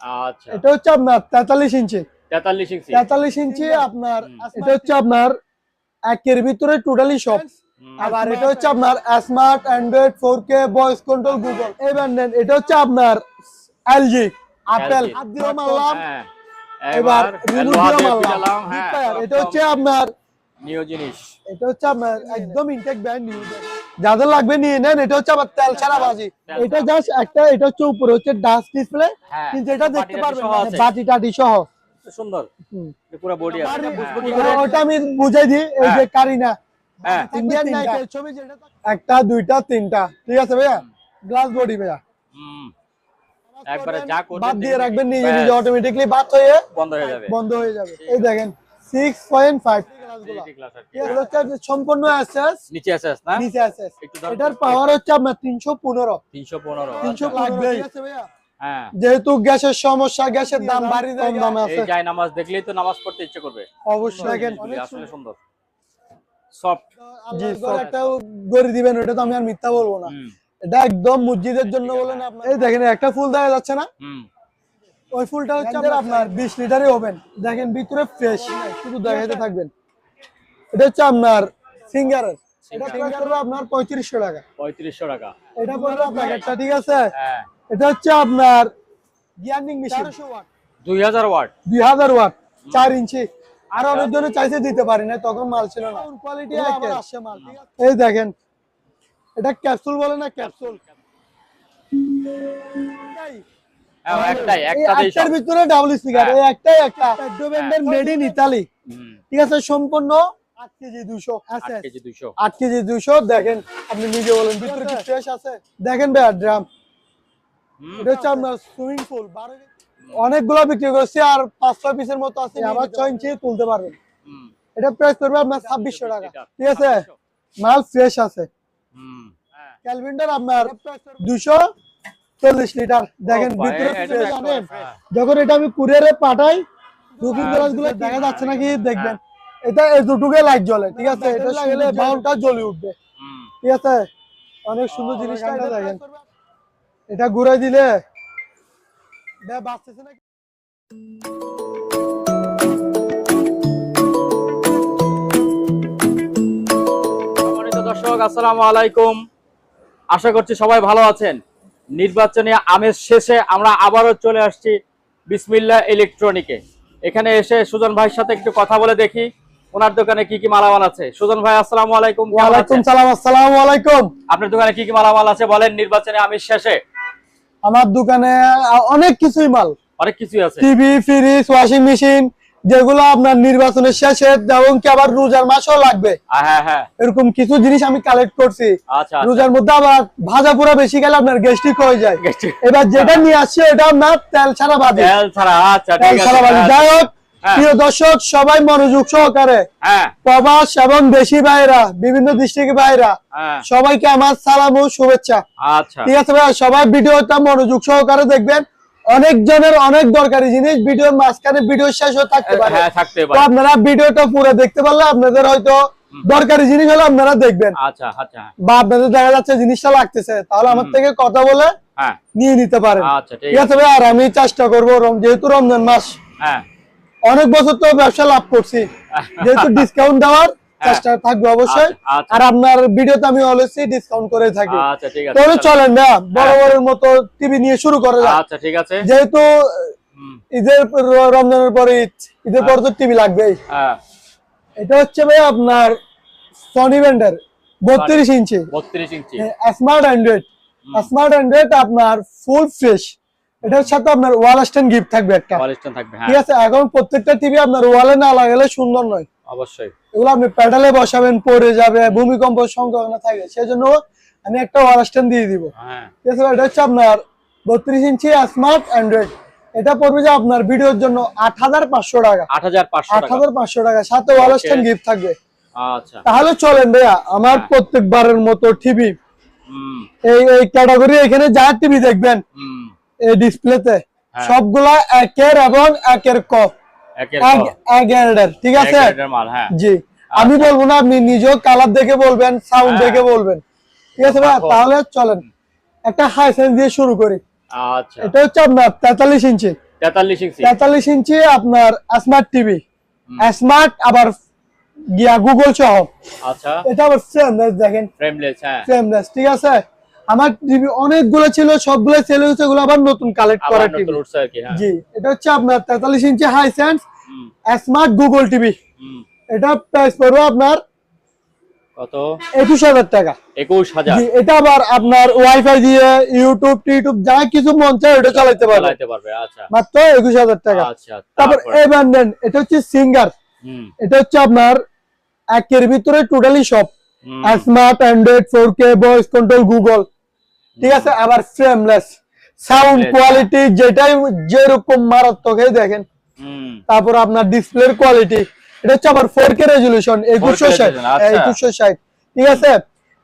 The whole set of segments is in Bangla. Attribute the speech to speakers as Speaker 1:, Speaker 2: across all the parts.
Speaker 1: আচ্ছা,
Speaker 2: এটা হচ্ছে আপনার 43 ইঞ্চি।
Speaker 1: 43
Speaker 2: ইঞ্চি আপনার। এটা হচ্ছে আপনার একের ভিতরে টোটালি সব। আবার এটা হচ্ছে আপনার smart android 4K voice control Google. এবার নেন, এটা হচ্ছে আপনার এলজি আপেল হাত দিয়ে মারলাম। এবার রিমোট দিয়ে মারলাম। এটা হচ্ছে আপনার
Speaker 1: নিউ জিনিস।
Speaker 2: এটা হচ্ছে আপনার একদম ইনটেক ব্র্যান্ড নিউ। যাদের লাগবে নিয়ে নেন। এটা হচ্ছে আবার তেল ছাড়া বাজি। এটা জাস্ট একটা, এটা হচ্ছে উপরে হচ্ছে ডাস্ট ডিসপ্লে, কিন্তু এটা দেখতে পারবেন বাটি টাটি সহ
Speaker 1: সুন্দর পুরো বডি আছে।
Speaker 2: ওটা আমি বুঝাই দিই। এই যে কারিনা ইন্ডিয়ান নাইকের ছবি, যেটা একটা দুইটা তিনটা, ঠিক আছে ভাইয়া? গ্লাস বডি ভাইয়া।
Speaker 1: একবারে যা করবেন
Speaker 2: বাদ দিয়ে রাখবেন, নিজে নিজে অটোমেটিক্যালি বাদ হয়ে বন্ধ হয়ে যাবে। এই দেখেন 6.5 এগুলো হচ্ছে সম্পূর্ণ এসএস,
Speaker 1: নিচে এসএস না,
Speaker 2: নিচে এসএস। এটার পাওয়ার হচ্ছে আপনার 315 লাগবে। ঠিক আছে ভাইয়া?
Speaker 1: হ্যাঁ,
Speaker 2: যেহেতু গ্যাসের সমস্যা, গ্যাসের দাম বাড়ি যায়, কম দামে আছে।
Speaker 1: এই যায় নামাজ দেখলেই তো নামাজ পড়তে ইচ্ছে করবে।
Speaker 2: অবশ্যই দেখেন
Speaker 1: আসলে সুন্দর সফট।
Speaker 2: জি, একটা গড়ি দিবেন, ওটা তো আমি আর মিথ্যা বলবো না। এটা একদম মসজিদের জন্য বলেন আপনি। এই দেখেন একটা ফুল দেখা যাচ্ছে না, ওই ফুলটা হচ্ছে আপনার 20 লিটারই হবেন। দেখেন ভিতরে ফ্রেশ, শুধু দেখাতে থাকবেন। এটা হচ্ছে আপনার সিঙ্গারের। এটা প্রাইস করবে আপনার 3500 টাকা।
Speaker 1: 3500 টাকা
Speaker 2: এটা পড়বে আপনার একটা, ঠিক আছে?
Speaker 1: হ্যাঁ,
Speaker 2: এটা হচ্ছে আপনার গ্যান্ডিং মেশিন
Speaker 1: 2000 ওয়াট
Speaker 2: 2000 ওয়াট 4 ইঞ্চি। আর অনেকজনে চাইছে দিতে পারি না, তখন মাল ছিল না। কোয়ালিটি আবার আসছে মাল। এই দেখেন এটা ক্যাপসুল বলে না, ক্যাপসুল। একটার ভিতরে ডাবল স্পিকার। এই একটাই একটা পেড্রোভেন্ডের মেড ইন ইতালি, ঠিক আছে? সম্পূর্ণ 8 কেজি 200 আছে। 8 কেজি 200 দেখেন, আপনি নিজে বলেন ভিতরে কি ফ্রেশ আছে? দেখেন ভাই ড্রাম। এটা হচ্ছে আপনার সুইমিং পুল 12। অনেকগুলো বিক্রি করছি, আর 5-6 পিসের মতো আছে। আবার 6 ইঞ্চি তুলতে পারবেন। এটা প্রাইস করবে আপনার 2600 টাকা, ঠিক আছে? মাল ফ্রেশ আছে। ক্যালভিনটার আপনার 240 লিটার। দেখেন ভিতরে ফ্রেশ আছে। যখন এটা আমি কুরিয়ারে পাঠাই, বুকিং গ্লাসগুলো দেখা যাচ্ছে নাকি দেখবেন। এটা এতটুকু লাইট জ্বলে, ঠিক আছে? এটা লাগালে বাল্বটা জ্বলে উঠবে, ঠিক আছে? অনেক সুন্দর জিনিসটা দেখেন। এটা ঘুরে দিলে এটা বাঁচতেছে নাকি।
Speaker 1: দর্শক আসসালামু আলাইকুম, আশা করছি সবাই ভালো আছেন। নির্বাচনী আমেজ শেষে আমরা আবারও চলে আসছি বিসমিল্লাহ ইলেকট্রনিকে। এখানে এসে সুজন ভাইয়ের সাথে একটু কথা বলে দেখি ওনার দোকানে কি কি মালামাল আছে। সুজন ভাই আসসালামু আলাইকুম।
Speaker 2: ওয়ালাইকুম সালাম। আসসালামু আলাইকুম।
Speaker 1: আপনার দোকানে কি কি মালামাল আছে বলেন নির্বাচনী আমেজ শেষে।
Speaker 2: আমার দোকানে অনেক কিছুই মাল,
Speaker 1: অনেক কিছুই আছে।
Speaker 2: টিভি, ফ্রিজ, ওয়াশিং মেশিন, যেগুলো আপনার নির্বাচনের শেষে এবং কি আবার রোজার মাসও লাগবে।
Speaker 1: হ্যাঁ,
Speaker 2: এরকম কিছু জিনিস আমি কালেক্ট করছি।
Speaker 1: আচ্ছা,
Speaker 2: রোজার মধ্যে আবার ভাজা পোড়া বেশি গেলে আপনার গ্যাস্ট্রিক হয়ে যায়। এবার যেটা নিয়ে আসছে এটা আপনার তেল ছাড়া বাজি।
Speaker 1: তেল ছাড়া, আচ্ছা
Speaker 2: তেল ছাড়া বাজি। যাই হোক প্রিয় দর্শক, সবাই মনোযোগ সহকারে, প্রবাস এবং দেশি ভাইরা, বিভিন্ন ডিস্ট্রিক্টের ভাইরা, সবাইকে আমার সালাম ও শুভেচ্ছা।
Speaker 1: আচ্ছা,
Speaker 2: ঠিক আছে ভাই? সবাই ভিডিওটা মনোযোগ সহকারে দেখবেন। অনেক জনের অনেক দরকারি জিনিস ভিডিওর মাঝখানে, ভিডিও শেষও থাকতে পারে। তো আপনারা ভিডিওটা পুরো দেখতে পারলে আপনাদের হয়তো দরকারি জিনিস হলে আপনারা দেখবেন।
Speaker 1: আচ্ছা,
Speaker 2: বা আপনাদের দেখা যাচ্ছে জিনিসটা লাগতেছে, তাহলে আমার থেকে কথা বলে নিয়ে নিতে পারেন। ঠিক আছে ভাই? আর আমি চেষ্টা করবো, যেহেতু রমজান মাস, অনেক বছর তো ব্যবসা লাভ করছি, যেহেতু ডিসকাউন্ট দেওয়ার চেষ্টা থাকবে অবশ্যই। আর আপনার ভিডিওতে আমি অলওয়েজ ডিসকাউন্ট করে থাকি। তাহলে চলেন না বড় মতো টিভি নিয়ে শুরু করা যায়।
Speaker 1: আচ্ছা, ঠিক আছে।
Speaker 2: যেহেতু ঈদের রমজানের পরে ঈদের পর তো টিভি লাগবেই। এটা হচ্ছে ভাই আপনার সনি ব্র্যান্ডের 32 inch smart Android. Smart Android আপনার ফুল ফ্রেশ। এটার সাথে আপনার ওয়াল স্ট্যান্ড গিফট থাকবে একটা, ঠিক আছে? এখন প্রত্যেকটা টিভি আপনার ওয়ালে না লাগালে সুন্দর নয়।
Speaker 1: অবশ্যই
Speaker 2: এগুলো আপনি প্যাডালে বসাবেন, পড়ে যাবে, ভূমিকম্প সম্ভাবনা থাকে, সেজন্য আমি একটা ওয়াল স্ট্যান্ড দিয়ে দিব। ঠিক আছে? এটা হচ্ছে আপনার 32 ইঞ্চি স্মার্ট অ্যান্ড্রয়েড। এটা পড়বে যে আপনার ভিডিওর জন্য 8500 টাকা। 8500 টাকা, সাথে ওয়াল স্ট্যান্ড গিফট থাকবে।
Speaker 1: আচ্ছা,
Speaker 2: তাহলে চলেন ভাইয়া, আমার প্রত্যেকবারের মতো টিভি এই ক্যাটাগরি, এখানে যা টিভি দেখবেন এই ডিসপ্লেতে সবগুলা একের এবং একের ক, ঠিক আছে? জি, আমি বলবো না, আপনি নিজেও কালার দেখে বলবেন, সাউন্ড দেখে বলবেন। ঠিক আছে ভাই? তাহলে চলেন একটা হাই সেন্স দিয়ে শুরু করি।
Speaker 1: আচ্ছা,
Speaker 2: এটা হচ্ছে আপনার 43 ইঞ্চি 43 ইঞ্চি আপনার স্মার্ট টিভি, স্মার্ট আবার গিয়া গুগল সহ।
Speaker 1: আচ্ছা,
Speaker 2: এটা আবার ফ্রেমলেস, দেখেন
Speaker 1: ফ্রেমলেস। হ্যাঁ,
Speaker 2: ফ্রেমলেস, ঠিক আছে। আমার টিভি অনেকগুলো ছিল, সবগুলো সেল হয়েছে, এগুলো আবার নতুন কালেক্ট করা টিভি। জি, এটা হচ্ছে আপনার 43 ইঞ্চি হাইসেন্স স্মার্ট গুগল টিভি। এটা প্রাইস পড়বে আপনার
Speaker 1: কত?
Speaker 2: 21,000 টাকা।
Speaker 1: 21,000।
Speaker 2: জি, এটা আবার আপনার ওয়াইফাই দিয়ে ইউটিউব টিউটিউব যা কিছু মন চায় ওটা চালাতে পারবে।
Speaker 1: আচ্ছা,
Speaker 2: মাত্র 21,000 টাকা।
Speaker 1: আচ্ছা,
Speaker 2: তারপর এবার নেন, এটা হচ্ছে সিঙ্গার। এটা হচ্ছে আপনার একের ভিতরে টোটালি সব, smart, android, 4K, voice control, Google, ঠিক আছে। আবার ফ্রেমলেস, সাউন্ড কোয়ালিটি যেটাই যেরকম মারাত্মক, এই দেখেন। তারপর আপনার ডিসপ্লের কোয়ালিটি, এটা হচ্ছে আবার 4K রেজোলিউশন, 2160, ঠিক আছে।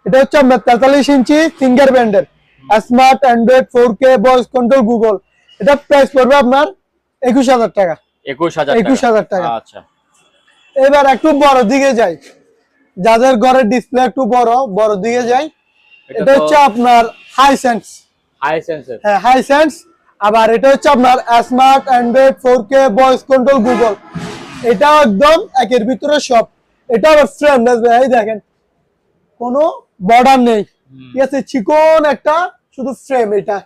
Speaker 2: এটা হচ্ছে আপনার 43 ইঞ্চি ফিঙ্গার ব্যান্ডের smart, android, 4K, voice control, Google. এটা প্রাইস পড়বে আপনার 21,000 টাকা। 21,000 টাকা।
Speaker 1: আচ্ছা,
Speaker 2: এবার একটু বড় দিকে যাই, যাদের ঘরের ডিসপ্লে একটু বড় দিকে যাই। এটা হচ্ছে আপনার হাইসেন্স। হ্যাঁ, হাইসেন্স। আবার এটা হচ্ছে আপনার smart, android, 4K, voice control, Google. এটা একদম একের ভিতরে সব। এটা আবার ফ্রেমলেস, এই দেখেন কোনো বর্ডার নেই, ঠিক আছে, চিকন একটা শুধু ফ্রেম। এটা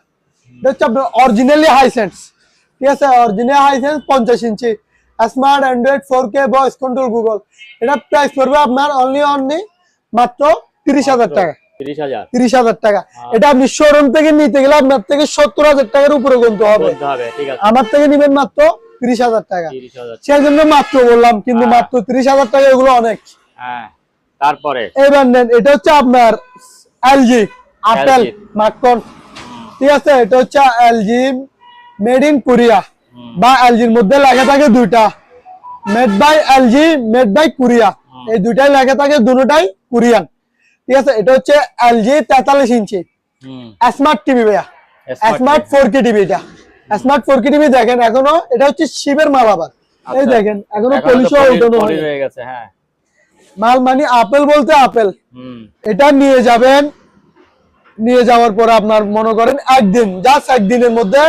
Speaker 2: হচ্ছে আপনার অরিজিনালি হাইসেন্স, ঠিক আছে, original Hisense 50 inch smart, android, 4K, voice control, Google. এটা প্রাইস পড়বে আপনার অনলি মাত্র 30,000 টাকা। 30,000 টাকা। এটা আপনি শোরুম থেকে নিতে গেলে আপনার থেকে 70,000 টাকার উপরে গুনতে হবে। আমার থেকে নিবেন মাত্র 30,000 টাকা। সেই জন্য মাত্র বললাম, কিন্তু মাত্র 30,000 টাকা, এগুলো অনেক।
Speaker 1: তারপরে
Speaker 2: এবার নেন, এটা হচ্ছে আপনার এলজি আপেল মাখন, ঠিক আছে। এটা হচ্ছে এলজি মেড ইন কোরিয়া, বা এলজির মধ্যে লেখা থাকে দুইটা, made by LG, made by Korea, এই দুইটাই লেখা থাকে, দুটোটাই কোরিয়ান, ঠিক আছে। এটা হচ্ছে এলজি 43 ইঞ্চি স্মার্ট টিভি ভাইয়া, স্মার্ট 4K টিভি। এটা স্মার্ট 4K টিভি, দেখেন এখনো এটা হচ্ছে শিবের মাল। আবার এই দেখেন এখনো পলিশ হয়ে গেছে।
Speaker 1: হ্যাঁ,
Speaker 2: মাল মানে আপেল বলতে আপেল। এটা নিয়ে যাবেন, নিয়ে যাওয়ার পরে আপনার মনে করেন একদিন, জাস্ট একদিনের মধ্যে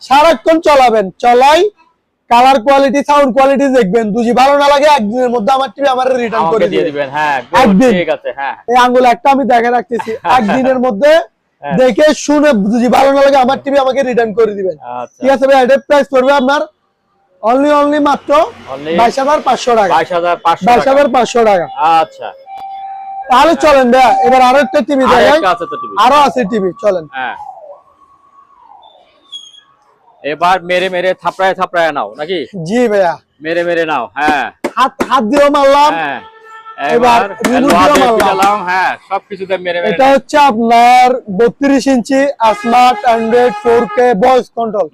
Speaker 2: সারাক্ষণ চালাবেন, কালার কোয়ালিটি, সাউন্ড কোয়ালিটি দেখবেন, যদি ভালো না লাগে একদিনের মধ্যে আমার টিভি আমার রিটার্ন করে দিবেন।
Speaker 1: হ্যাঁ, ঠিক আছে। হ্যাঁ,
Speaker 2: এই আঙ্গুল একটা আমি দেখা রাখতেছি, একদিনের মধ্যে দেখে শুনে যদি ভালো না লাগে আমার টিভি আমাকে রিটার্ন করে দিবেন, ঠিক আছে ভাই। এটার প্রাইস পড়বে আপনার অনলি মাত্র 22,500 টাকা। 22,500 টাকা।
Speaker 1: আচ্ছা,
Speaker 2: তাহলে চলেন ভাইয়া, এবার আরো একটা টিভি দেখাই। আরো আছে টিভি, চলেন।
Speaker 1: হ্যাঁ, এবার মেরে থাপড়ায় নাও নাকি?
Speaker 2: জি ভাইয়া,
Speaker 1: মেরে নাও। হ্যাঁ,
Speaker 2: হাত দিয়েও মারলাম।
Speaker 1: হ্যাঁ,
Speaker 2: এবার
Speaker 1: হ্যাঁ, সবকিছুতে মেরে।
Speaker 2: এটা হচ্ছে আপনার 32 inch smart, android, 4K, voice control,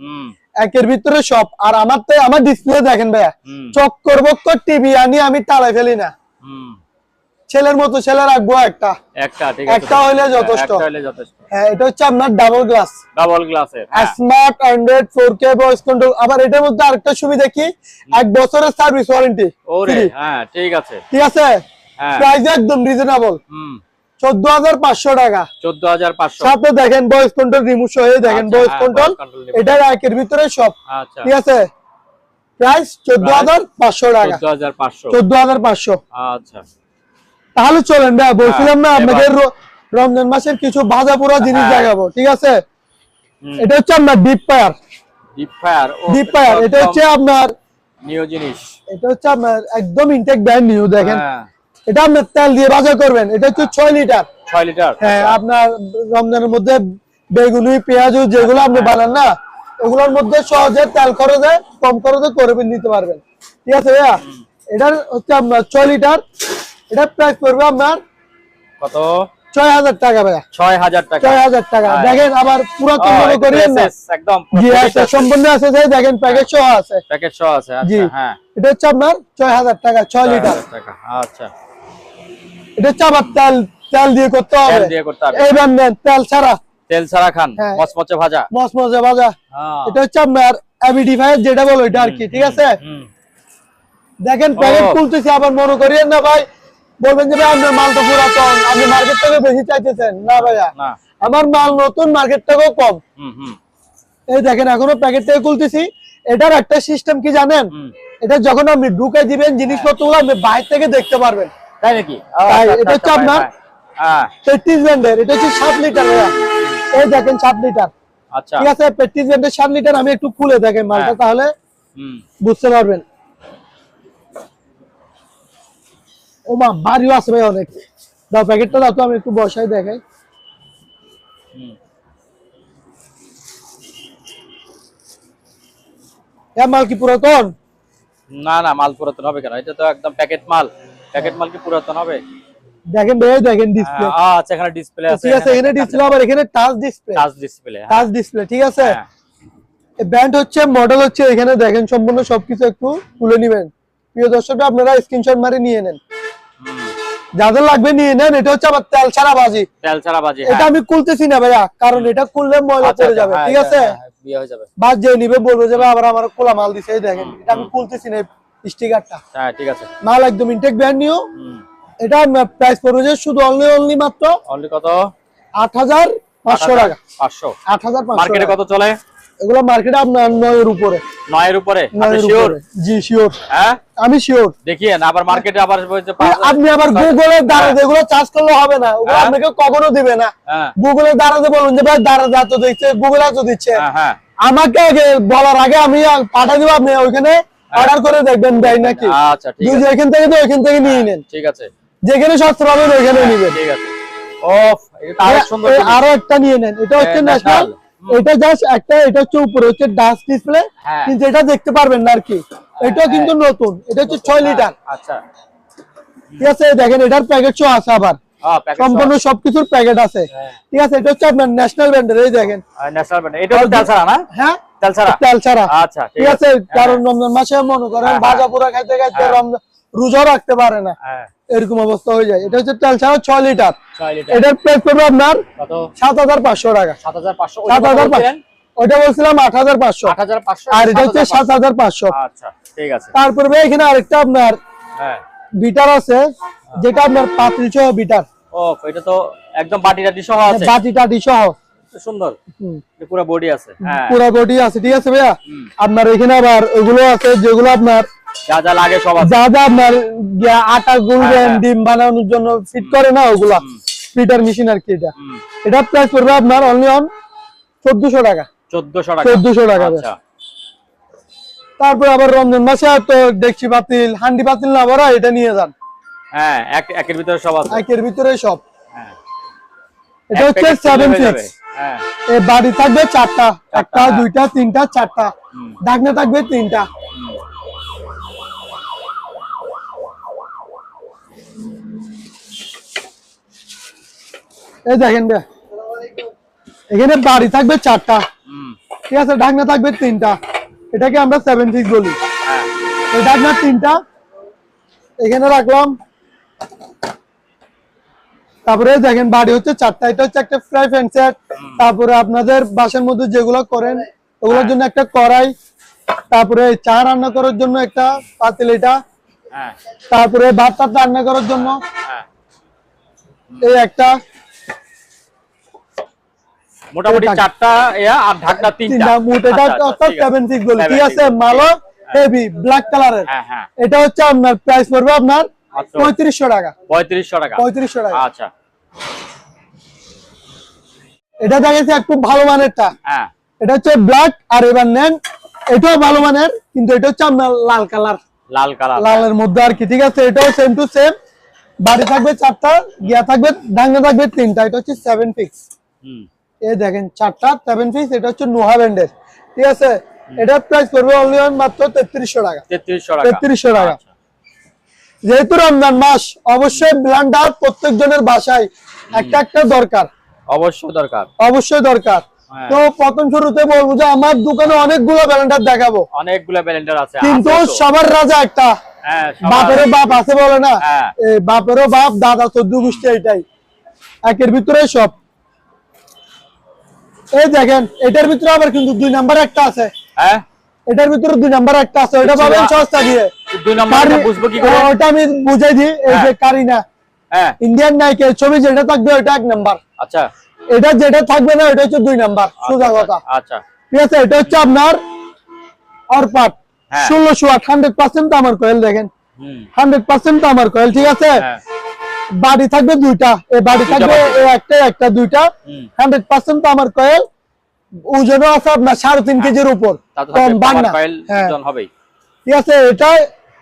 Speaker 2: একের ভিতরে সব। আর আমার ডিসপ্লে দেখেন ভাইয়া, চক্কর বক্কর টিভি আনি আমি টালাই ফেলি না, ছেলের মতো ছেলে রাখবো একটা, একটা হইলে যথেষ্ট। হ্যাঁ, এটা হচ্ছে আপনার ডাবল গ্লাসের smart, android, 4K, voice control. আবার এটার মধ্যে আরেকটা সুবিধা কি, 1 বছরের সার্ভিস ওয়ারেন্টি।
Speaker 1: হ্যাঁ, ঠিক আছে।
Speaker 2: প্রাইস একদম রিজনেবল, 14,500 টাকা।
Speaker 1: 14,500।
Speaker 2: সাথে দেখেন ভয়েস কন্ট্রোল রিমোট সহ, দেখেন ভয়েস কন্ট্রোল, এটা একের ভিতরে সব, ঠিক আছে। প্রাইস 14,500 টাকা। 14,500।
Speaker 1: আচ্ছা,
Speaker 2: তাহলে চলেন ভাই, বলছিলাম না আপনাকে রমজান মাসের কিছু ভাজা পোড়া জিনিস দেখাবো, ঠিক আছে। এটা হচ্ছে আপনার ডিপ ফায়ার। এটা হচ্ছে আপনার
Speaker 1: নিউ জিনিস।
Speaker 2: এটা হচ্ছে আপনার একদম ইনটেক ব্র্যান্ড নিউ, দেখেন। এটা আপনার তেল দিয়ে ভাজা করবেন। এটা হচ্ছে 6 লিটার। হ্যাঁ, আপনার রমজানের মধ্যে বেগুনি, পেঁয়াজ যেগুলো আপনি বানান না, ওগুলোর মধ্যে সহজে তেল খরচে কম খরচে করে নিতে পারবেন, ঠিক আছে ভাইয়া। এটার হচ্ছে আপনার 6 লিটার। এটার প্রাইস পড়বে আপনার
Speaker 1: কত?
Speaker 2: 6,000 টাকা ভাইয়া।
Speaker 1: 6,000 টাকা।
Speaker 2: 6,000 টাকা। দেখেন আবার পুরাতন মনে করিয়েন না,
Speaker 1: একদম
Speaker 2: জি আছে, সম্পূর্ণ আছে, দেখেন প্যাকেট সহ আছে।
Speaker 1: আচ্ছা, হ্যাঁ।
Speaker 2: এটা হচ্ছে আপনার 6,000 টাকা, 6 লিটার।
Speaker 1: আচ্ছা,
Speaker 2: এটা হচ্ছে আবার তেল দিয়ে করতে হবে। এইবার নেন তেল ছাড়া খান, মচমচে ভাজা। এটা হচ্ছে আপনার এবিডি5 যেটা বলো, এটা আর কি, ঠিক আছে। দেখেন প্যাকেট খুলতেছি, আবার মনে করিয়েন না ভাই, বলবেন যে ভাই আপনার মাল তো পুরাতন, আপনি মার্কেট থেকে বেশি চাইতেছেন। না ভাইয়া, আমার মাল নতুন, মার্কেট থেকেও কম। এই দেখেন এখনো প্যাকেট থেকে খুলতেছি। এটার একটা সিস্টেম কি জানেন, এটা যখন আপনি ঢুকে দিবেন জিনিসপত্রগুলো আপনি বাইরে থেকে দেখতে পারবেন।
Speaker 1: তাই নাকি?
Speaker 2: তাই এটা হচ্ছে আপনার 33 ব্র্যান্ডের, এটা হচ্ছে 7 লিটার। এই দেখেন 7 লিটার।
Speaker 1: আচ্ছা
Speaker 2: ঠিক আছে, 33 ব্র্যান্ডের 7 লিটার। আমি একটু খুলে দেখেন মালটা, তাহলে বুঝতে পারবেন। ও মা, ভারীও আছে ভাই অনেক। দাও প্যাকেটটা দাও তো, আমি একটু বসাই দেখাই। মাল কি পুরাতন?
Speaker 1: না না, মাল পুরাতন হবে কেন? এটা তো একদম প্যাকেট মাল। প্যাকেট মাল কি পুরাতন হবে?
Speaker 2: দেখেন ভাই, দেখেন ডিসপ্লে।
Speaker 1: আচ্ছা, এখানে ডিসপ্লে আছে।
Speaker 2: ঠিক আছে, এখানে ডিসপ্লে, আবার এখানে touch display.
Speaker 1: Touch display,
Speaker 2: touch display. ঠিক আছে, এই ব্র্যান্ড হচ্ছে, মডেল হচ্ছে, এখানে দেখেন সম্পূর্ণ সবকিছু একটু তুলে নেবেন। প্রিয় দর্শক, আপনারা স্ক্রিনশট মারি নিয়ে নেন, যাদের লাগবে নিয়ে নেন। এটা হচ্ছে আবার তেল ছাড়া বাজি।
Speaker 1: তেল ছাড়া বাজি।
Speaker 2: এটা আমি খুলতেছি না ভাইয়া, কারণ এটা খুললে ময়লা পড়ে যাবে। ঠিক আছে,
Speaker 1: বিয়ে হয়ে যাবে।
Speaker 2: বাদ যে নিবে বলবো যে আবার আমার খোলা মাল দিছে। এই দেখেন, এটা আমি খুলতেছি না স্টিকারটা।
Speaker 1: হ্যাঁ ঠিক আছে,
Speaker 2: মাল একদম ইনটেক ব্র্যান্ড নিউ। এটা প্রাইস পড়বে যে শুধু অনলি মাত্র
Speaker 1: কত?
Speaker 2: 8500 টাকা।
Speaker 1: 500।
Speaker 2: 8500।
Speaker 1: মার্কেটে কত চলে
Speaker 2: এগুলো? মার্কেটে আপনার 9 এর উপরে।
Speaker 1: 9 এর উপরে? আপনি
Speaker 2: 9 এর
Speaker 1: শিওর?
Speaker 2: উপরে। জি শিওর।
Speaker 1: হ্যাঁ
Speaker 2: আমি শিওর।
Speaker 1: দেখিয়েন, আবার মার্কেটে আবার বলছে
Speaker 2: আপনি আবার গুগলের দ্বারা এগুলো চার্জ করলে হবে না, ওগুলো আপনাকে কখনো দিবে না। গুগলের দ্বারা বলুন যে ভাই দ্বারা যা তো দিচ্ছে, গুগল এত দিচ্ছে। আমাকে আগে বলার আগে আমি পাঠিয়ে দিব, আপনি ওইখানে অর্ডার করে দেখবেন দেয় নাকি।
Speaker 1: আচ্ছা ঠিক আছে,
Speaker 2: এখান থেকে তো ওইখান থেকে নিয়ে নেন।
Speaker 1: ঠিক আছে,
Speaker 2: যেখানে সস্তা পাবেন ওইখানে নেবেন।
Speaker 1: ঠিক আছে। ওফ, এটা আরো সুন্দর।
Speaker 2: আরো একটা নিয়ে নেন, এটা হচ্ছে ন্যাশনাল। এটা জাস্ট একটা, এটা হচ্ছে উপরে হচ্ছে ডাস্ট ডিসপ্লে, কিন্তু এটা দেখতে পারবেন না আর কি। এটাও কিন্তু নতুন, এটা হচ্ছে 6 লিটার।
Speaker 1: আচ্ছা
Speaker 2: ঠিক আছে, দেখেন এটার প্যাকেট সহ আছে, আবার সম্পূর্ণ সবকিছুর প্যাকেট আছে। ঠিক আছে, এটা হচ্ছে আপনার ন্যাশনাল ব্র্যান্ডের। এই দেখেন
Speaker 1: ন্যাশনাল ব্র্যান্ড। এটা তেল ছাড়া না?
Speaker 2: হ্যাঁ,
Speaker 1: তেল ছাড়া।
Speaker 2: তেল ছাড়া।
Speaker 1: আচ্ছা
Speaker 2: ঠিক আছে, কারণ রমজান মাসে মনে করেন ভাজা পোড়া খাইতে খাইতে রোজা রাখতে পারে না, এরকম অবস্থা হয়ে যায়। এটা হচ্ছে তেল ছাড়া 6 লিটার। এটার প্রাইস পড়বে আপনার কত? 7500 টাকা। 7500। 7500। ওইটা বলছিলাম 8500।
Speaker 1: 8500
Speaker 2: আর এটা হচ্ছে 7500।
Speaker 1: আচ্ছা ঠিক আছে।
Speaker 2: তারপরে এখানে আরেকটা আপনার বিটার আছে, যেটা আপনার পাতিল সহ বিটার।
Speaker 1: ও, এটা তো একদম বাটি টাটি সহ আছে।
Speaker 2: বাটি টাটি সহ
Speaker 1: সুন্দর, পুরো বডি আছে।
Speaker 2: পুরো বডি আছে। ঠিক আছে ভাইয়া, আপনার এখানে আবার ওগুলো আছে যেগুলো আপনার
Speaker 1: যা যা লাগে সব আছে।
Speaker 2: যা যা আপনার আটা গুলবেন, ডিম বানানোর জন্য ফিট করে না, ওগুলা ফিটার মেশিন আর কি। এটা প্রাইস পড়বে আপনার অনলি অন 1400 টাকা।
Speaker 1: 1400 টাকা।
Speaker 2: 1400 টাকা।
Speaker 1: আচ্ছা।
Speaker 2: তারপর আবার রমজান মাসে তো ডেকচি পাতিল, হান্ডি পাতিল না বড়, এটা নিয়ে যান।
Speaker 1: হ্যাঁ, একের ভিতরে সব আছে।
Speaker 2: একের ভিতরে সব।
Speaker 1: হ্যাঁ,
Speaker 2: এটা হচ্ছে 7 6।
Speaker 1: হ্যাঁ,
Speaker 2: এই বাড়ি থাকবে 4টা, একটা, দুইটা, তিনটা, 4টা। ঢাকনা থাকবে 3টা। এই দেখেন ভাই, এখানে বাড়ি থাকবে 4টা। ঠিক আছে, ঢাকনা থাকবে 3টা। এটাকে আমরা 7 6 বলি। এই ঢাকনা 3টা এখানে রাখলাম। তারপরে দেখেন বাড়ি হচ্ছে 4টা। এটা হচ্ছে একটা ফ্রাই প্যান সেট। তারপরে আপনাদের বাসার মধ্যে যেগুলো করেন ওগুলোর জন্য একটা কড়াই। তারপরে চা রান্না করার জন্য একটা পাতিল এটা। তারপরে ভাত টাত রান্না করার জন্য এই একটা।
Speaker 1: মোটামুটি 4টা আর ঢাকনা 3টা।
Speaker 2: মোটাটা অর্থাৎ 7 6 বলি। ঠিক আছে, মালও হেভি ব্ল্যাক কালারের। এটা হচ্ছে আপনার প্রাইস পড়বে আপনার 3500 টাকা।
Speaker 1: 3500 টাকা।
Speaker 2: 3500 টাকা।
Speaker 1: আচ্ছা,
Speaker 2: এটা দেখেছি একটু ভালো মানেরটা। এটা হচ্ছে ব্ল্যাক। আর এবার নেন, এটাও ভালো মানের, কিন্তু এটা হচ্ছে আপনার লাল কালার।
Speaker 1: লাল কালার,
Speaker 2: লালের মধ্যে আর কি। ঠিক আছে, এটাও সেম টু সেম। বাড়ি থাকবে 4টা, গিয়া থাকবে, ঢাকনা থাকবে 3টা। এটা হচ্ছে 7 পিক্স। এই দেখেন 4টা 7 পিস। এটা হচ্ছে নোহা ব্র্যান্ডের। ঠিক আছে, এটার প্রাইস পড়বে অনলি মাত্র 3300 টাকা। 3300 টাকা। যেহেতু রমজান মাস, অবশ্যই ব্লেন্ডার প্রত্যেকজনের বাসায় একটা একটা দরকার। অবশ্যই দরকার। তো প্রথম শুরুতে বলবো যে আমার দোকানে অনেকগুলো ব্লেন্ডার দেখাবো।
Speaker 1: অনেকগুলো ব্লেন্ডার আছে,
Speaker 2: কিন্তু সবার রাজা একটা, বাপেরও বাপ আছে বলে না, বাপেরও বাপ, দাদা 14 গোষ্ঠী, এটাই একের ভিতরে সব। এই দেখেন, এটার ভিতরে আবার কিন্তু 2 নাম্বার একটা আছে। এটার ভিতরে 2 নাম্বার একটা আছে, ওটা পাবেন সস্তা দিয়ে।
Speaker 1: 2 নাম্বারটা বুঝবো কি করে?
Speaker 2: ওটা আমি বুঝাই দিই। এই যে কারিনা ইন্ডিয়ান নাইকের ছবি যেটা থাকবে ওটা 1 নাম্বার।
Speaker 1: আচ্ছা,
Speaker 2: এটা যেটা থাকবে না ওটা হচ্ছে 2 নাম্বার। সোজা কথা।
Speaker 1: আচ্ছা,
Speaker 2: ঠিক আছে, এটা হচ্ছে আপনার অরপাট 1600 ওয়াট 100% আমার কয়েল দেখেন 100% আমার কয়েল ঠিক আছে বাড়ি থাকবে দুইটা এই বাড়ি থাকবে একটা দুইটা 100% আমার কয়েল ওজনও আছে আপনার 3.5 কেজির উপর কম বাংলা ওজন হবে ঠিক আছে এটা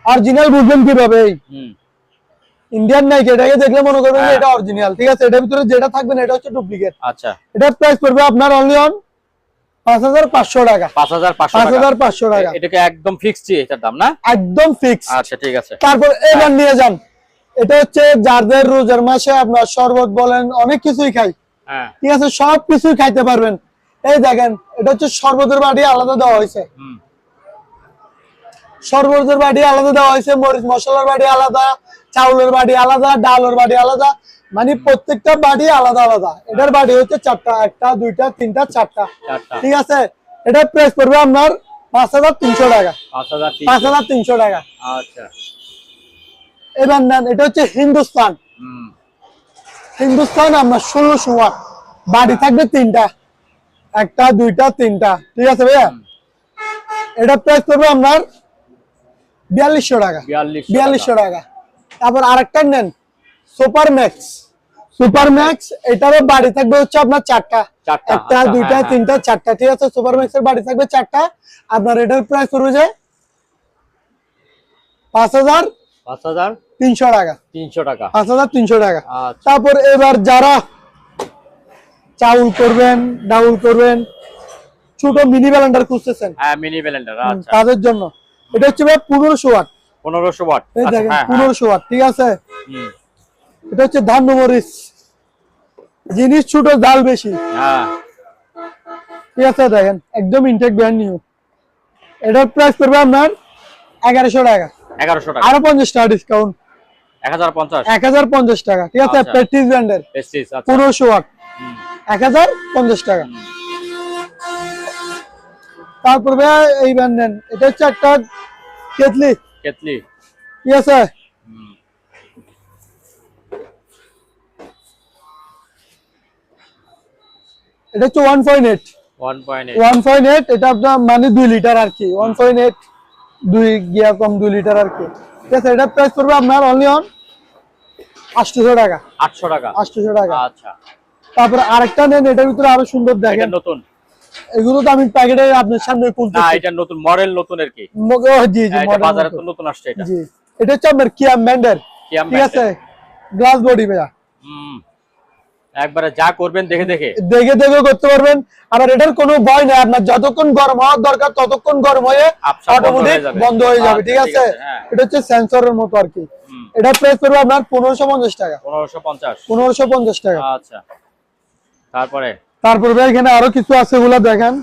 Speaker 2: অরিজিনাল বুঝবেন কিভাবে ইন্ডিয়ান নাই এটাকে দেখলে মনে করবেন যে এটা অরিজিনাল ঠিক আছে এটার ভিতরে যেটা থাকবে না এটা হচ্ছে ডুপ্লিকেট আচ্ছা এটা প্রাইস পড়বে আপনার অনলি অন 5500 টাকা 5500 টাকা
Speaker 1: এটা কি একদম ফিক্সড এটার দাম না একদম
Speaker 2: ফিক্স
Speaker 1: আচ্ছা ঠিক আছে
Speaker 2: তারপর এবার নিয়ে যান এটা হচ্ছে যাদের রোজার মাসে আপনার শরবত বলেন অনেক কিছুই খাই ঠিক আছে সব কিছুই খাইতে পারবেন এই দেখেন এটা হচ্ছে শরবতের বাটি আলাদা দেওয়া হয়েছে শরবতের বাটি আলাদা দেওয়া হয়েছে মরিচ মশলার বাটি আলাদা চাউলের বাটি আলাদা ডালের বাটি আলাদা মানে প্রত্যেকটা বাটি আলাদা আলাদা এটার বাটি হচ্ছে 4টা 1টা 2টা 3টা 4টা ঠিক আছে এটা প্রাইস পড়বে আপনার 5300 টাকা 5300 টাকা
Speaker 1: আচ্ছা
Speaker 2: এবার নেন এটা হচ্ছে হিন্দুস্তান আপনার 1600 ওয়াট বাটি থাকবে 3টা 1টা 2টা 3টা ঠিক আছে ভাইয়া এটা প্রাইস পড়বে আপনার 4200 টাকা 4200 টাকা তারপর আরেকটা নেন সুপার ম্যাক্স এটারও বাড়ি থাকবে হচ্ছে আপনার 4টা 1টা 2টা 3টা 4টা ঠিক আছে সুপার ম্যাক্সের বাড়ি থাকবে 4টা আপনার এটার প্রাইস পড়বে যে 5300 টাকা 5300 টাকা তারপর এবার যারা চাউল করবেন ডাউল করবেন ছোট মিনি ব্লেন্ডার খুঁজতেছেন
Speaker 1: মিনি ব্লেন্ডার আচ্ছা
Speaker 2: তাদের জন্য এটা হচ্ছে 1500 ওয়াট
Speaker 1: 1500 ওয়াট
Speaker 2: এই দেখেন 1500 ওয়াট ঠিক আছে এটা হচ্ছে ধান মরিচ জিনিস ছোট জাল বেশি ঠিক আছে দেখেন একদম ইনটেক ব্র্যান্ড নিউ এটার প্রাইস পড়বে আপনার 1100 টাকা আরো 50 টাকা ডিসকাউন্ট 1050 টাকা ঠিক আছে প্রেস্টিজ ব্র্যান্ডের 1500 ওয়াট 1050 টাকা তারপর এই ব্র্যান্ড নেন এটা হচ্ছে একটা কেতলি ঠিক আছে এটা হচ্ছে 1.8 এটা আপনার মানে 2 লিটার আর কি 1.8 2 গিয়া কম 2 লিটার আর কি ঠিক আছে এটা প্রাইস পড়বে আপনার অনলি অন 800 টাকা 800 টাকা
Speaker 1: আচ্ছা
Speaker 2: তারপর আরেকটা নেন এটার ভিতরে আরো সুন্দর দেখেন
Speaker 1: নতুন
Speaker 2: এগুলো তো আমি প্যাকেটে আপনার সামনে খুলতেছি
Speaker 1: না এটা নতুন মডেল নতুন আর কি
Speaker 2: জি
Speaker 1: এটা বাজারে তো নতুন আসছে এটা
Speaker 2: জি এটা হচ্ছে আপনার কিয়াম ব্র্যান্ডের ঠিক আছে গ্লাস বডি ভাইয়া
Speaker 1: একবারে যা করবেন দেখে দেখে
Speaker 2: করতে পারবেন আর এটার কোনো ভয় নাই আপনার যতক্ষণ গরম হওয়ার দরকার ততক্ষণ গরম হয়ে অটোমেটিক বন্ধ হয়ে যাবে ঠিক আছে এটা হচ্ছে সেন্সরের মতো আর কি এটা প্রাইস পড়বে আপনার 1550 টাকা 1550 টাকা
Speaker 1: আচ্ছা তারপরে
Speaker 2: ভাই এখানে আরো কিছু আছে ওগুলা দেখেন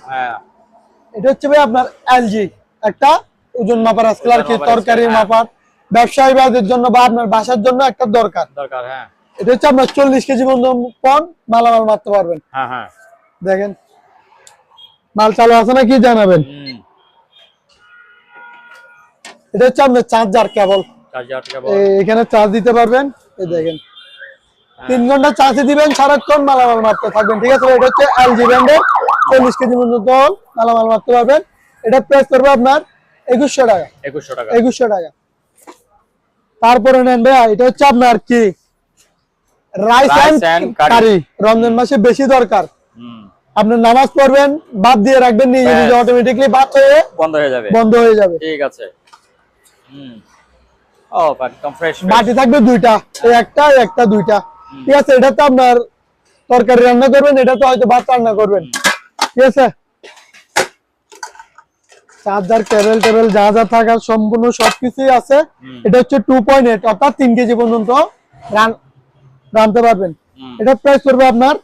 Speaker 2: এটা হচ্ছে ভাই আপনার এলজি একটা ওজন মাপার আজকাল আর কি তরকারি মাপার ব্যবসায়ী বাদের জন্য বা আপনার বাসার জন্য একটা দরকার
Speaker 1: হ্যাঁ
Speaker 2: এটা হচ্ছে আপনার 40 কেজি পন মালামাল মারতে পারবেন দেখেন মাল চালু আছে না কি জানাবেন এটা হচ্ছে আপনার চার্জার কেবল এখানে চার্জ দিতে পারবেন এই দেখেন 3 ঘন্টা চার্জে দিবেন সারাক্ষণ মালামাল মারতে থাকবেন ঠিক আছে এটা হচ্ছে এলজি ব্র্যান্ডের 40 কেজি পর্যন্ত মালামাল মারতে পারবেন এটা প্রাইস করবে আপনার 2100 টাকা তারপরে নেন ভাই এটা হচ্ছে আপনার কি রাইস এন্ড কারি রমজান মাসে বেশি দরকার আপনি নামাজ পড়বেন বাদ দিয়ে রাখবেন নিজে নিজে অটোমেটিক্যালি বাদ হয়ে বন্ধ হয়ে যাবে
Speaker 1: ঠিক আছে ও একদম ফ্রেশ
Speaker 2: বাটি থাকবে দুইটা একটা দুইটা ঠিক আছে এটা তো আপনার তরকারি রান্না করবেন এটা তো হয়তো ভাত রান্না করবেন ঠিক আছে চার্জার কেবল যা যা থাকার সম্পূর্ণ সবকিছুই আছে এটা হচ্ছে 2.8 অর্থাৎ 3 কেজি পর্যন্ত রানতে পারবেন এটা প্রাইস পড়বে আপনার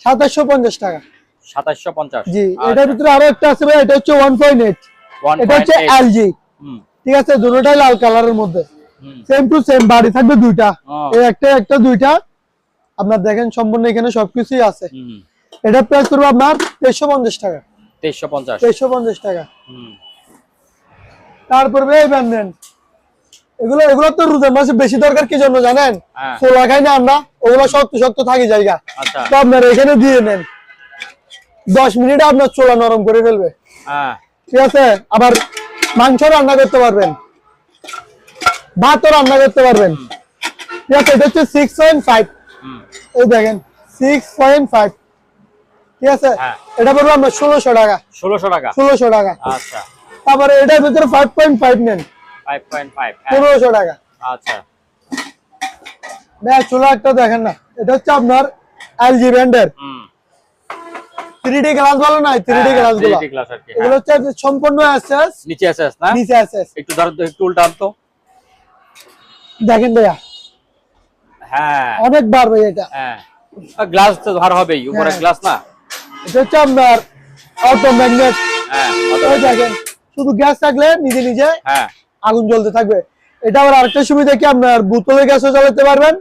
Speaker 2: 2750 টাকা
Speaker 1: 2750
Speaker 2: জি এটার ভিতরে আরো একটা আছে ভাই এটা হচ্ছে 1.8 এটা হচ্ছে এলজি ঠিক আছে দুটোটাই লাল কালারের মধ্যে সেম টু সেম বাড়ি থাকবে দুইটা এই একটা দুইটা আপনার দেখেন সম্পূর্ণ এখানে সবকিছুই আছে এটা প্রাইস পড়বে আপনার 2350 টাকা 2350 টাকা তারপর এই ব্যান্ডেন এগুলো তো রোজার মাসে বেশি দরকার কি জন্য জানেন ছোলা খাই না আমরা ওগুলো শক্ত থাকি জায়গা তো আপনার এখানে দিয়ে নেন 10 মিনিটে আপনার ছোলা নরম করে ফেলবে ঠিক আছে, আবার মাংস রান্না করতে পারবেন, ভাতও রান্না করতে পারবেন। ঠিক আছে, এটা হচ্ছে 6.5। এই দেখেন 6.5। ঠিক আছে, এটা পড়বে আমরা 1600 টাকা।
Speaker 1: 1600 টাকা।
Speaker 2: 1600 টাকা।
Speaker 1: আচ্ছা,
Speaker 2: তারপরে এটার ভিতরে 5.5 নেন,
Speaker 1: 5.5
Speaker 2: 1500 টাকা।
Speaker 1: আচ্ছা,
Speaker 2: ভাই চুলা একটা দেখেন না, এটা হচ্ছে আপনার এলজি ব্র্যান্ডের 3D গ্লাস বলে না, 3D গ্লাস গুলো,
Speaker 1: 3D গ্লাস আর কি।
Speaker 2: এগুলো হচ্ছে সম্পূর্ণ এসএস,
Speaker 1: নিচে এসএস না,
Speaker 2: নিচে এসএস।
Speaker 1: একটু ধরো তো, একটু উল্টান তো।
Speaker 2: দেখেন ভাইয়া,
Speaker 1: হ্যাঁ
Speaker 2: অনেক বার ভাই এটা।
Speaker 1: হ্যাঁ, গ্লাস তো ভার হবেই, উপরে গ্লাস না।
Speaker 2: এটা হচ্ছে আপনার অটো ম্যাগনেট।
Speaker 1: হ্যাঁ,
Speaker 2: ওই দেখেন, শুধু গ্যাস থাকলে নিজে নিজে
Speaker 1: হ্যাঁ
Speaker 2: আগুন জ্বলতে থাকবে। এটা আবার আরেকটা সুবিধা কি, আপনার বোতলের গ্যাসও চালাতে পারবেন,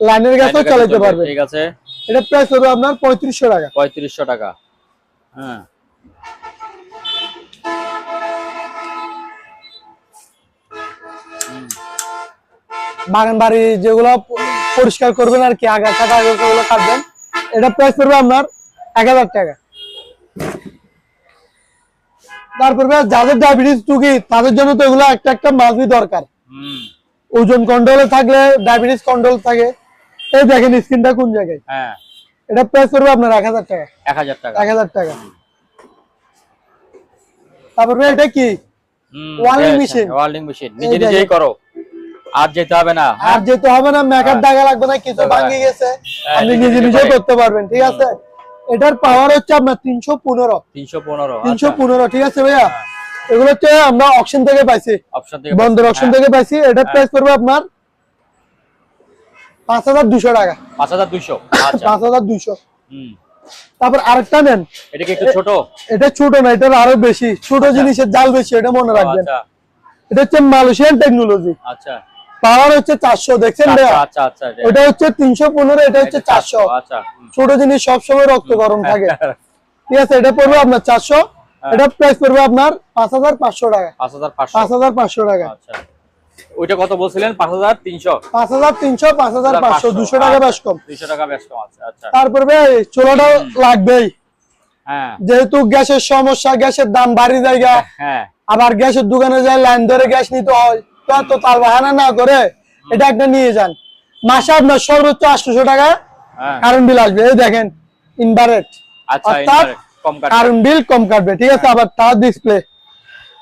Speaker 2: লাইনের গ্যাসও চালাতে পারবেন।
Speaker 1: ঠিক আছে,
Speaker 2: এটা প্রাইস হবে আপনার 3500 টাকা।
Speaker 1: 3500 টাকা। হ্যাঁ,
Speaker 2: বাগান বাড়ি যেগুলো পরিষ্কার করবেন আর কি, আগাছা টাগাছাগুলো কাটবেন, এটা প্রাইস পড়বে আপনার 1000 টাকা। তারপরে যাদের ডায়াবেটিস রোগী তাদের জন্য তো এগুলো একটা একটা মাছবি দরকার। ওজন কন্ট্রোলে থাকলে ডায়াবেটিস কন্ট্রোল থাকে। এই দেখেন স্ক্রিনটা কোন জায়গায়।
Speaker 1: হ্যাঁ,
Speaker 2: এটা প্রাইস পড়বে আপনার 1000 টাকা।
Speaker 1: 1000 টাকা।
Speaker 2: 1000 টাকা। তারপরে এটা কি, ওয়ার্লিং মেশিন।
Speaker 1: ওয়ার্লিং মেশিন নিজে নিজেই করো, আর যেতে হবে না।
Speaker 2: আর যেতে হবে না, মেকআপ দাগা লাগবে না, কিছু ভাঙে গেছে আপনি নিজে নিজে করতে পারবেন। ঠিক আছে, এটার পাওয়ার হচ্ছে আপনার 315। 315, ঠিক আছে ভাইয়া। এগুলো হচ্ছে আমরা অকশন থেকে পাইছি, বন্দর অকশন থেকে পাইছি। এটার প্রাইস পড়বে আপনার 5200 টাকা।
Speaker 1: 5200, আচ্ছা
Speaker 2: 5200। তারপর আরেকটা নেন,
Speaker 1: এটা কি একটু ছোট?
Speaker 2: এটা ছোট না, এটা আরো বেশি ছোট, জিনিসের জাল বেশি, এটা মনে রাখবেন। এটা হচ্ছে মালয়েশিয়ান টেকনোলজি।
Speaker 1: আচ্ছা,
Speaker 2: পাওয়ার হচ্ছে 400, দেখছেন ভাইয়া।
Speaker 1: আচ্ছা আচ্ছা,
Speaker 2: এটা হচ্ছে 315, এটা হচ্ছে 400।
Speaker 1: আচ্ছা,
Speaker 2: ছোট জিনিস সবসময় রক্ত গরম থাকে। ঠিক আছে, এটা পড়বে আপনার 400। এটা প্রাইস পড়বে আপনার 5500 টাকা। 5500 টাকা।
Speaker 1: আচ্ছা, ওইটা কত বলছিলেন? 5300।
Speaker 2: 5300, 5500, 200 টাকা বেশ কম।
Speaker 1: 200 টাকা বেশ কম আছে। আচ্ছা,
Speaker 2: তারপর ভাই চুলাটা লাগবেই,
Speaker 1: হ্যাঁ
Speaker 2: যেহেতু গ্যাসের সমস্যা, গ্যাসের দাম বাড়ি জায়গা,
Speaker 1: হ্যাঁ,
Speaker 2: আবার গ্যাসের দোকানে যায় লাইন ধরে গ্যাস নিতে হয়, তো তার বাহানা না করে এটা একটা নিয়ে যান। মাসে আপনার সর্বোচ্চ 800 টাকা কারেন্ট বিল আসবে। এই দেখেন ইনভার্টার,
Speaker 1: আচ্ছা
Speaker 2: অর্থাৎ
Speaker 1: কম কাটবে,
Speaker 2: কারেন্ট বিল কম কাটবে। ঠিক আছে, আবার টাচ ডিসপ্লে,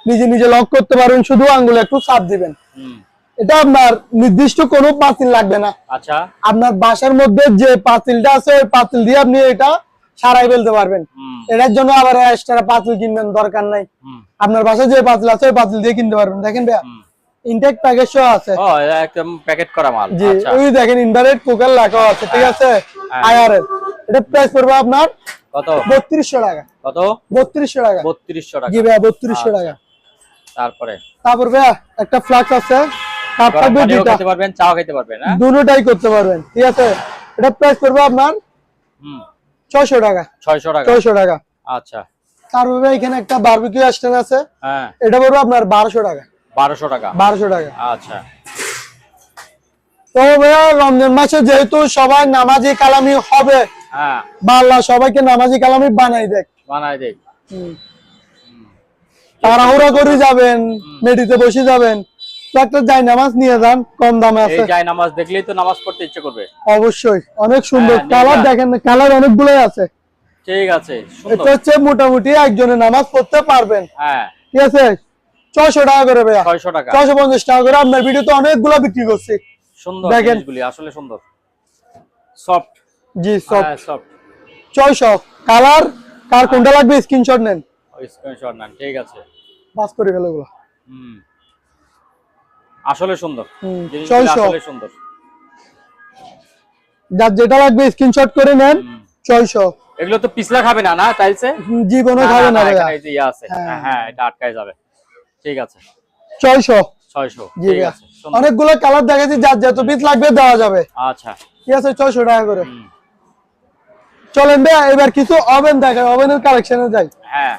Speaker 2: নিজে নিজে লক করতে পারবেন, শুধু আঙ্গুলে একটু চাপ দিবেন। এটা আপনার নির্দিষ্ট কোনো পাতিল লাগবে না।
Speaker 1: আচ্ছা,
Speaker 2: আপনার বাসার মধ্যে যে পাতিলটা আছে ওই পাতিল দিয়ে আপনি এটা সারাই ফেলতে পারবেন। এটার জন্য আবার এক্সট্রা পাতিল কিনবেন দরকার নাই, আপনার বাসায় যে পাতিল আছে ওই পাতিল দিয়ে কিনতে পারবেন। দেখেন ভাইয়া ইনটেক প্যাকেজ সহ আছে।
Speaker 1: ও একদম প্যাকেট করা মাল।
Speaker 2: জি,
Speaker 1: আচ্ছা,
Speaker 2: ওই দেখেন ইনভার্টার কুকার লেখা আছে। ঠিক আছে, আইআরএল। এটা প্রাইস পড়বে আপনার
Speaker 1: কত?
Speaker 2: 3200 টাকা।
Speaker 1: কত?
Speaker 2: 3200 টাকা।
Speaker 1: 3200 টাকা।
Speaker 2: জি ভাইয়া 3200 টাকা।
Speaker 1: তারপর
Speaker 2: ভাইয়া একটা ফ্লাক্স আছে, কাপ থাকবে দুটো,
Speaker 1: খেতে পারবেন, চাও খেতে পারবেন, হ্যাঁ
Speaker 2: দুটোটাই করতে পারবেন। ঠিক আছে, এটা প্রাইস পড়বে আপনার 600 টাকা।
Speaker 1: 600 টাকা।
Speaker 2: 600 টাকা।
Speaker 1: আচ্ছা,
Speaker 2: তারপরে এখানে একটা বারবিকিউ স্ট্যান্ড আছে,
Speaker 1: হ্যাঁ
Speaker 2: এটা পড়বে আপনার 1200 টাকা।
Speaker 1: 1200 টাকা।
Speaker 2: 1200 টাকা।
Speaker 1: আচ্ছা,
Speaker 2: তো ভাইয়া রমজান মাসে যেহেতু সবাই নামাজি কালামি হবে,
Speaker 1: হ্যাঁ
Speaker 2: আল্লাহ সবাইকে নামাজি কালামি বানাই দেখ। তাড়াহুড়া করে যাবেন, মেডিতে বসে যাবেন, তো একটা জায় নামাজ নিয়ে যান, কম দামে আছে।
Speaker 1: এই জায় নামাজ দেখলেই তো নামাজ পড়তে ইচ্ছে করবে।
Speaker 2: অবশ্যই, অনেক সুন্দর কালার, দেখেন কালার অনেকগুলোই আছে।
Speaker 1: ঠিক আছে,
Speaker 2: এটা হচ্ছে মোটামুটি একজনের নামাজ পড়তে পারবেন।
Speaker 1: হ্যাঁ,
Speaker 2: ঠিক আছে, 600 টাকা করে ভাইয়া।
Speaker 1: 600 টাকা।
Speaker 2: 650 টাকা করে। আপনার ভিডিওতে অনেকগুলো বিক্রি করছি।
Speaker 1: সুন্দর
Speaker 2: দেখেন,
Speaker 1: জিনিসগুলি আসলে সুন্দর, সফট।
Speaker 2: জি সফট।
Speaker 1: সফট।
Speaker 2: 600 কালার, কার কোনটা লাগবে স্ক্রিনশট নেন,
Speaker 1: ওই স্ক্রিনশট নেন। ঠিক আছে,
Speaker 2: পাস করে গেল এগুলো।
Speaker 1: আসলে সুন্দর,
Speaker 2: 600
Speaker 1: আসলে সুন্দর।
Speaker 2: যার যেটা লাগবে স্ক্রিনশট করে নেন। 600।
Speaker 1: এগুলো তো পিছলা খাবে না, না টাইলসে
Speaker 2: জীবনে খাবে না ভাইয়া।
Speaker 1: এই যে ইয়া আছে, হ্যাঁ এটা আটকায় যাবে। ঠিক আছে,
Speaker 2: 600।
Speaker 1: 600।
Speaker 2: জি
Speaker 1: ঠিক
Speaker 2: ভাইয়া,
Speaker 1: আছে,
Speaker 2: অনেকগুলো কালার দেখাচ্ছি, যার যত পিস লাগবে দেওয়া যাবে।
Speaker 1: আচ্ছা,
Speaker 2: ঠিক আছে, 600 টাকা করে। চলেন ভাইয়া এবার কিছু ওভেন দেখাই, ওভেনের কালেকশনে যাই।
Speaker 1: হ্যাঁ,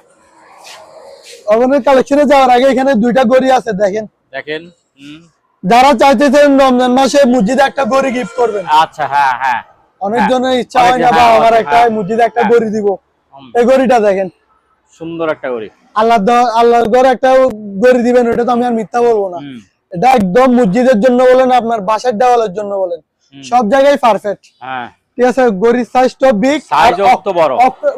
Speaker 2: ওভেনের কালেকশনে যাওয়ার আগে এখানে দুইটা গড়ি আছে, দেখেন।
Speaker 1: দেখেন,
Speaker 2: যারা চাইতেছেন রমজান মাসে মসজিদে একটা গড়ি গিফট করবেন।
Speaker 1: আচ্ছা, হ্যাঁ হ্যাঁ,
Speaker 2: অনেক জনের ইচ্ছা হয় না বা আমার একটা মসজিদে একটা গড়ি দিব, এই গড়িটা দেখেন,
Speaker 1: সুন্দর একটা গড়ি।
Speaker 2: আল্লাহর ঘরে একটা গড়ি দিবেন, ওটা তো আমি আর মিথ্যা বলবো না। এটা একদম মসজিদের জন্য বলেন, আপনার বাসার দেওয়ালের জন্য বলেন, সব জায়গায় পারফেক্ট।
Speaker 1: হ্যাঁ,
Speaker 2: ঠিক আছে, গড়ির সাইজটা বিগ,
Speaker 1: সাইজ অত বড়।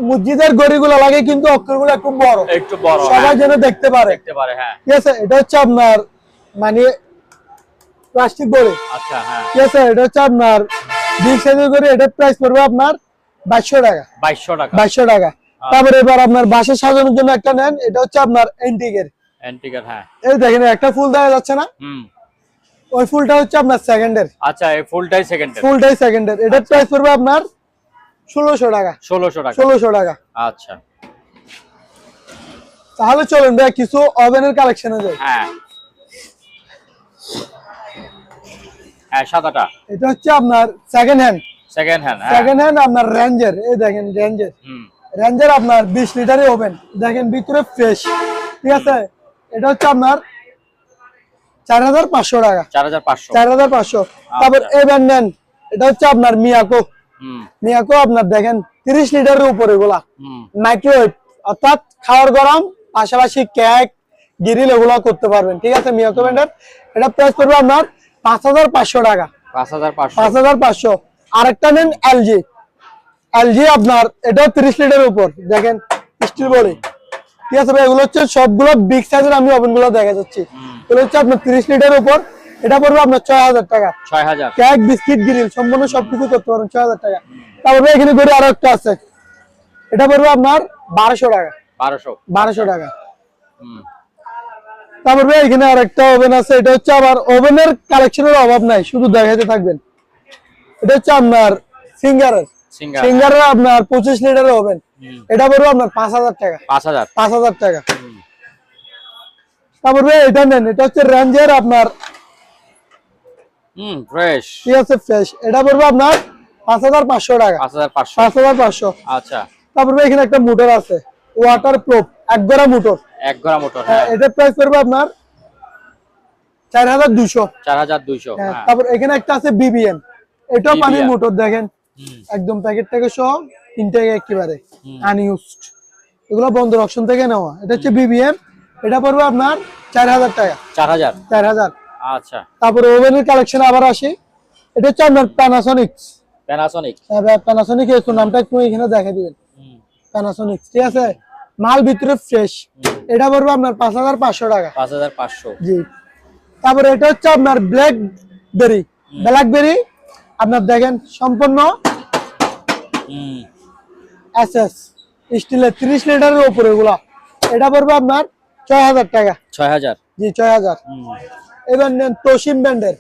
Speaker 2: মসজিদের গড়িগুলো লাগে কিন্তু অক্ষরগুলো খুব বড়,
Speaker 1: একটু বড়,
Speaker 2: সবাই যেন দেখতে পারে।
Speaker 1: হ্যাঁ।
Speaker 2: ঠিক আছে, এটা হচ্ছে আপনার মানে প্লাস্টিক গড়ি।
Speaker 1: আচ্ছা, হ্যাঁ।
Speaker 2: ঠিক আছে, এটা হচ্ছে আপনার বিগ সাইজের গড়ি। এটার প্রাইস পড়বে আপনার 2200 টাকা।
Speaker 1: 2200 টাকা।
Speaker 2: 2200 টাকা। তারপরে এবার আপনার বাসা সাজানোর জন্য একটা নেন, এটা হচ্ছে আপনার এন্টিকের।
Speaker 1: হ্যাঁ।
Speaker 2: এই দেখেন একটা ফুল দেখা যাচ্ছে না, ওই ফুলটা হচ্ছে আপনার সেকেন্ডের।
Speaker 1: আচ্ছা, এই ফুলটাই সেকেন্ডের।
Speaker 2: ফুলটাই সেকেন্ডের। এটার প্রাইস পড়বে আপনার 1600 টাকা। 1600 টাকা।
Speaker 1: আচ্ছা,
Speaker 2: তাহলে চলুন ভাই কিছু ওভেনের কালেকশনে যাই।
Speaker 1: হ্যাঁ, সাদাটা।
Speaker 2: এটা হচ্ছে আপনার সেকেন্ড হ্যান্ড আপনার রেঞ্জের। এই দেখেন রেঞ্জের আপনার 20 লিটারের ওভেন, দেখেন ভিতরে ফ্রেশ। ঠিক আছে, এটা হচ্ছে আপনার 4500 টাকা। 4500। তারপর এবার নেন, এটা হচ্ছে আপনার মিয়াকো আপনার দেখেন 30 লিটারের উপরে এগুলা মাইক্রোওয়েভ, অর্থাৎ খাওয়ার গরম পাশাপাশি কেক গ্রিল এগুলো করতে পারবেন। ঠিক আছে, মিয়াকো ব্র্যান্ডের। এটা প্রাইস পড়বে আপনার 5500 টাকা। 5500। আরেকটা নেন এলজি আপনার, এটাও 30 লিটারের উপর, দেখেন স্টিল বডি। ঠিক আছে ভাই, এগুলো হচ্ছে সবগুলো বিগ সাইজের, আমি ওভেন গুলো দেখা যাচ্ছি। এগুলো হচ্ছে আপনার 30 লিটারের উপর। এটা পড়বে আপনার 6000 টাকা।
Speaker 1: 6000।
Speaker 2: কেক বিস্কিট গ্রিল সম্পূর্ণ সবকিছু করতে পারবেন 6000 টাকা। তারপরে এখানে করে আরো একটা আছে, এটা পড়বে আপনার 1200 টাকা। 1200 টাকা। তারপরে এখানে আরেকটা ওভেন আছে, এটা হচ্ছে আবার ওভেনের কালেকশনের অভাব নাই, শুধু দেখাতে থাকবেন। এটা হচ্ছে আপনার সিঙ্গারের আপনার 25 লিটারের ওভেন। এটা পড়বে আপনার 5000 টাকা। 5000 টাকা। তারপরে এটা নেন, এটা হচ্ছে রেঞ্জের আপনার
Speaker 1: ফ্রেশ।
Speaker 2: ঠিক আছে, ফ্রেশ। এটা পড়বে আপনার 5500 টাকা। 5500।
Speaker 1: আচ্ছা।
Speaker 2: তারপরে এখানে একটা মোটর আছে, ওয়াটার প্রুফ, এক গড়া মোটর। হ্যাঁ, এটার প্রাইস পড়বে আপনার 4200।
Speaker 1: 4200।
Speaker 2: তারপর এখানে একটা আছে বিবিএম, এটাও পানির মোটর, দেখেন একদম প্যাকেট থেকে সহ ইনটেক একেবারে আনইউজড, এগুলো বন্ধ অপশন থেকে নেওয়া। এটা হচ্ছে বিবিএম, এটা পড়বে আপনার 4000 টাকা। 4000।
Speaker 1: আচ্ছা।
Speaker 2: তারপর ওভেনের কালেকশন আবার আসি, এটা হচ্ছে আপনার প্যানাসোনিক। প্যানাসোনিক এর নামটা একটু এখানে দেখে দিবেন, প্যানাসোনিক। ঠিক আছে, মাল ভিতরে ফ্রেশ। এটা পড়বে আপনার 5500 টাকা।
Speaker 1: 5500।
Speaker 2: জি। তারপরে এটা হচ্ছে আপনার ব্ল্যাকবেরি আপনার দেখেন সম্পূর্ণ এসএস স্টিলের 30 লিটারের উপরে এগুলা। এটা পড়বে আপনার 6000 টাকা।
Speaker 1: 6000।
Speaker 2: জি, 6000। এবার নেন তোশিম ব্র্যান্ডের,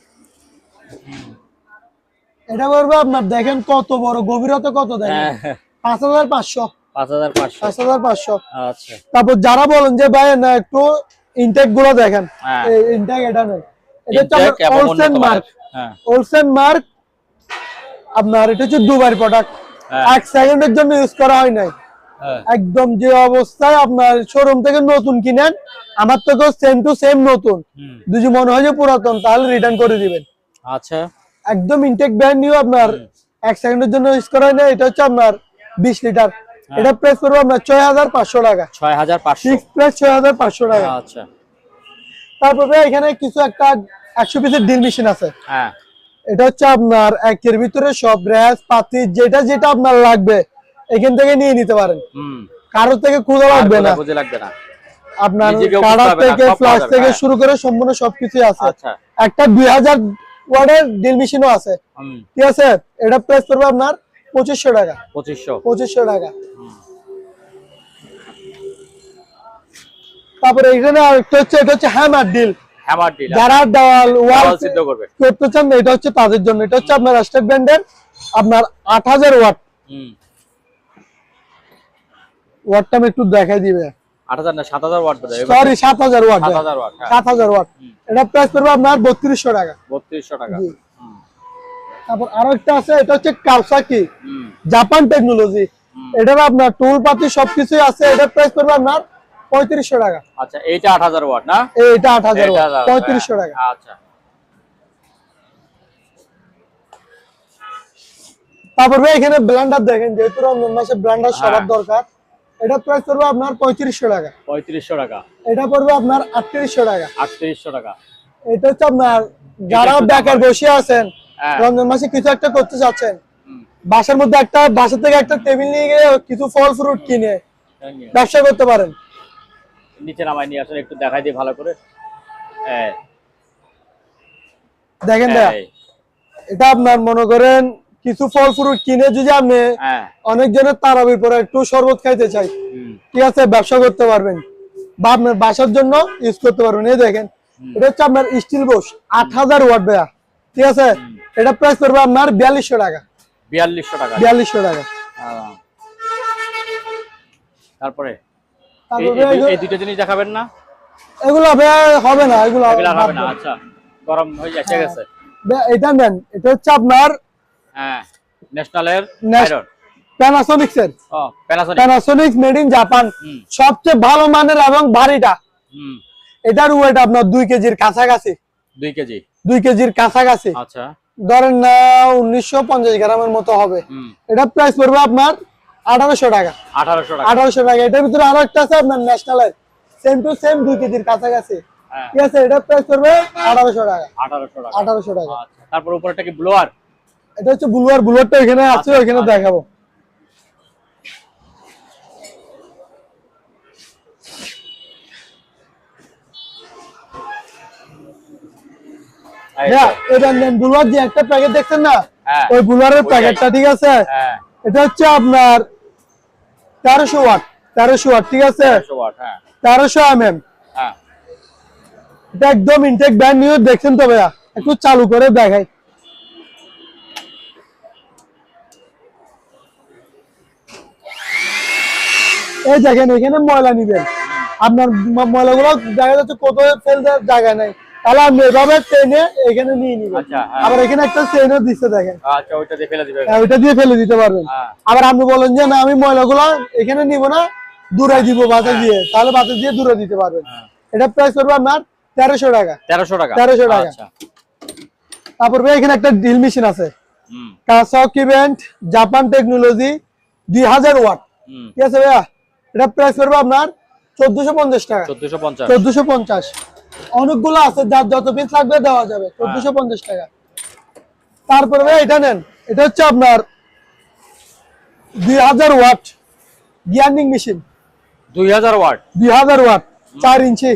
Speaker 2: এটা পড়বে আপনার দেখেন কত বড়, গভীরতা কত দেখেন, 5500। 5500।
Speaker 1: আচ্ছা।
Speaker 2: তারপর যারা বলেন যে ভাই না একটু ইনটেক গুলো দেখেন, ইনটেক এটা নেন, এটা হচ্ছে ওলসেন মার্ক আপনার, এটা হচ্ছে দুবাই প্রোডাক্ট, 1 সেকেন্ডের জন্য ইউজ করা হয় নাই। একদম যে অবস্থায় আপনার শোরুম থেকে নতুন কিনেন, আমার থেকেও সেম টু সেম নতুন, যদি মনে হয় যে পুরাতন তাহলে রিটার্ন করে দিবেন।
Speaker 1: আচ্ছা,
Speaker 2: একদম ইনটেক ব্র্যান্ড নিউ, আপনার 1 সেকেন্ডের জন্য ইউজ করা হয় না। এটা হচ্ছে আপনার 20 লিটার। এটা প্রাইস করবো আপনার 6500 টাকা।
Speaker 1: 6500।
Speaker 2: প্রাইস 6500 টাকা।
Speaker 1: আচ্ছা।
Speaker 2: তারপরে এখানে কিছু একটা 100 পিসের ড্রিল মেশিন আছে। এটা হচ্ছে আপনার একের ভিতরে সব র্যাস পাতি যেটা যেটা আপনার লাগবে এখান থেকে নিয়ে নিতে পারেন, কারো থেকে খোঁজা লাগবে না। আপনার কাটা থেকে ফ্লাশ থেকে শুরু করে সম্পূর্ণ সবকিছু আছে। একটা 2000 ওয়াটের ড্রিল মেশিনও আছে। ঠিক আছে, এটা প্রাইস করবে আপনার 2500 টাকা। 2500 টাকা। তারপরে এখানে আরেকটা হচ্ছে, এটা হচ্ছে হ্যামার ড্রিল। যারা দেওয়াল ওয়াল সিদ্ধ করতে চান, এটা হচ্ছে তাদের জন্য। এটা হচ্ছে আপনার স্টেট ব্র্যান্ডের, আপনার 8000 ওয়াট। ওয়াটটা আমি একটু দেখাই দিবে।
Speaker 1: 8000 না 7000 ওয়াট বলে,
Speaker 2: সরি 7000 ওয়াট।
Speaker 1: 7000
Speaker 2: ওয়াট। এটা প্রাইস পড়বে আপনার 3200 টাকা।
Speaker 1: 3200 টাকা।
Speaker 2: তারপর আরো একটা আছে, এটা হচ্ছে কাওসাকি জাপান টেকনোলজি। এটার আপনার টুল পাতি সবকিছুই আছে। এটা প্রাইস পড়বে আপনার 3500 টাকা।
Speaker 1: আচ্ছা, এইটা 8000 ওয়াট না?
Speaker 2: এইটা 8000 ওয়াট, 3500 টাকা।
Speaker 1: আচ্ছা।
Speaker 2: তারপর এখানে ব্লেন্ডার দেখেন, যেহেতু রমজান মাসে ব্লেন্ডার সবার দরকার। এটা প্রাইস পড়বে আপনার 3500 টাকা।
Speaker 1: 3500 টাকা।
Speaker 2: এটা পড়বে আপনার 3800 টাকা।
Speaker 1: 3800 টাকা।
Speaker 2: এটা হচ্ছে আপনার যারা বেকার বসে আছেন, রমজান মাসে কিছু একটা করতে চাচ্ছেন, বাসার মধ্যে বাসা থেকে একটা টেবিল নিয়ে গিয়ে কিছু ফল ফ্রুট কিনে ব্যবসা করতে পারেন।
Speaker 1: নিচে নামাই নিয়ে আসলে একটু দেখাই দিই ভালো করে।
Speaker 2: দেখেন এটা আপনার মনে করেন কিছু ফল ফ্রুট কিনে যদি আপনি অনেকজনের তারাবির পরে একটু শরবত খাইতে চাই, ঠিক আছে, ব্যবসা করতে পারবেন বা আপনার বাসার জন্য ইউজ করতে পারবেন। এই দেখেন এটা হচ্ছে আপনার স্টিল বস 8000 ওয়াট ভাইয়া, ঠিক আছে। এটা প্রাইস পড়বে আপনার 4200 টাকা।
Speaker 1: 4200 টাকা।
Speaker 2: 4200 টাকা।
Speaker 1: তারপরে এই দুটো জিনিস দেখাবেন না?
Speaker 2: এগুলো হবে না, এগুলো
Speaker 1: হবে না। আচ্ছা, গরম হয়ে যাচ্ছে গেছে।
Speaker 2: এটা নেন, এটা হচ্ছে আপনার
Speaker 1: ন্যাশনালের
Speaker 2: প্যানাসোনিক্স এর। প্যানাসোনিক্স মেড ইন জাপান, সবচেয়ে ভালো মানের এবং ভারীটা। এটার ওয়েট আপনার 2 কেজির কাছাকাছি। 2 কেজির কাছাকাছি।
Speaker 1: আচ্ছা,
Speaker 2: ধরেন না 1950 গ্রামের মতো হবে। এটা প্রাইস পড়বে আপনার 1800 টাকা। 1800 টাকা। এটার ভিতরে আরো একটা আছে আপনার ন্যাশনালের, সেম টু সেম 2 কেজির কাছাকাছি, ঠিক আছে। এটা প্রাইস পড়বে 1800 টাকা। 1800 টাকা।
Speaker 1: আচ্ছা, তারপর উপরটা কি ব্লোয়ার?
Speaker 2: এটা হচ্ছে ব্লোয়ার। ব্লোয়ারটা এখানে আছে, ওখানে দেখাবো। এটা নেন ব্লোয়ার যে একটা প্যাকেট দেখছেন না, ওই ব্লোয়ারের প্যাকেটটা, ঠিক আছে। এটা হচ্ছে আপনার 1300 ওয়াট। 1300 ওয়াট, ঠিক আছে। 1300 mm। এটা একদম ইনটেক ব্র্যান্ড নিউ, দেখছেন তো ভাইয়া? একটু চালু করে দেখাই। এই দেখেন এখানে ময়লা নিবেন, আপনার ময়লাগুলো দেখা যাচ্ছে কোথাও ফেলতে জায়গা নাই, তাহলে আপনি এভাবে টেনে এখানে নিয়ে নিবেন। আবার এখানে একটা চেইনও দিচ্ছে, দেখেন।
Speaker 1: আচ্ছা, ওইটা দিয়ে ফেলে দিবেন।
Speaker 2: ওইটা দিয়ে ফেলে দিতে পারবেন। আবার আপনি বলেন যে না আমি ময়লাগুলো এখানে নিব না, দূরে দিব বাতা দিয়ে, তাহলে বাতা দিয়ে দূরে দিতে পারবেন। এটা প্রাইস করবে আপনার 1300 টাকা। 1300 টাকা। 1300 টাকা। আচ্ছা, তারপর এখানে একটা ড্রিল মেশিন আছে, কাসাক ইভেন্ট জাপান টেকনোলজি 2000 ওয়াট, ঠিক আছে ভাইয়া। এটা প্রাইস করবে আপনার 1450 টাকা। 1450। অনেকগুলো আছে, যার যত পিস লাগবে দেওয়া যাবে। 1450 টাকা। তারপরে ভাই এটা নেন, এটা হচ্ছে আপনার 2000 watt gearing machine.
Speaker 1: 2000 watt.
Speaker 2: 2000 watt 4 inch.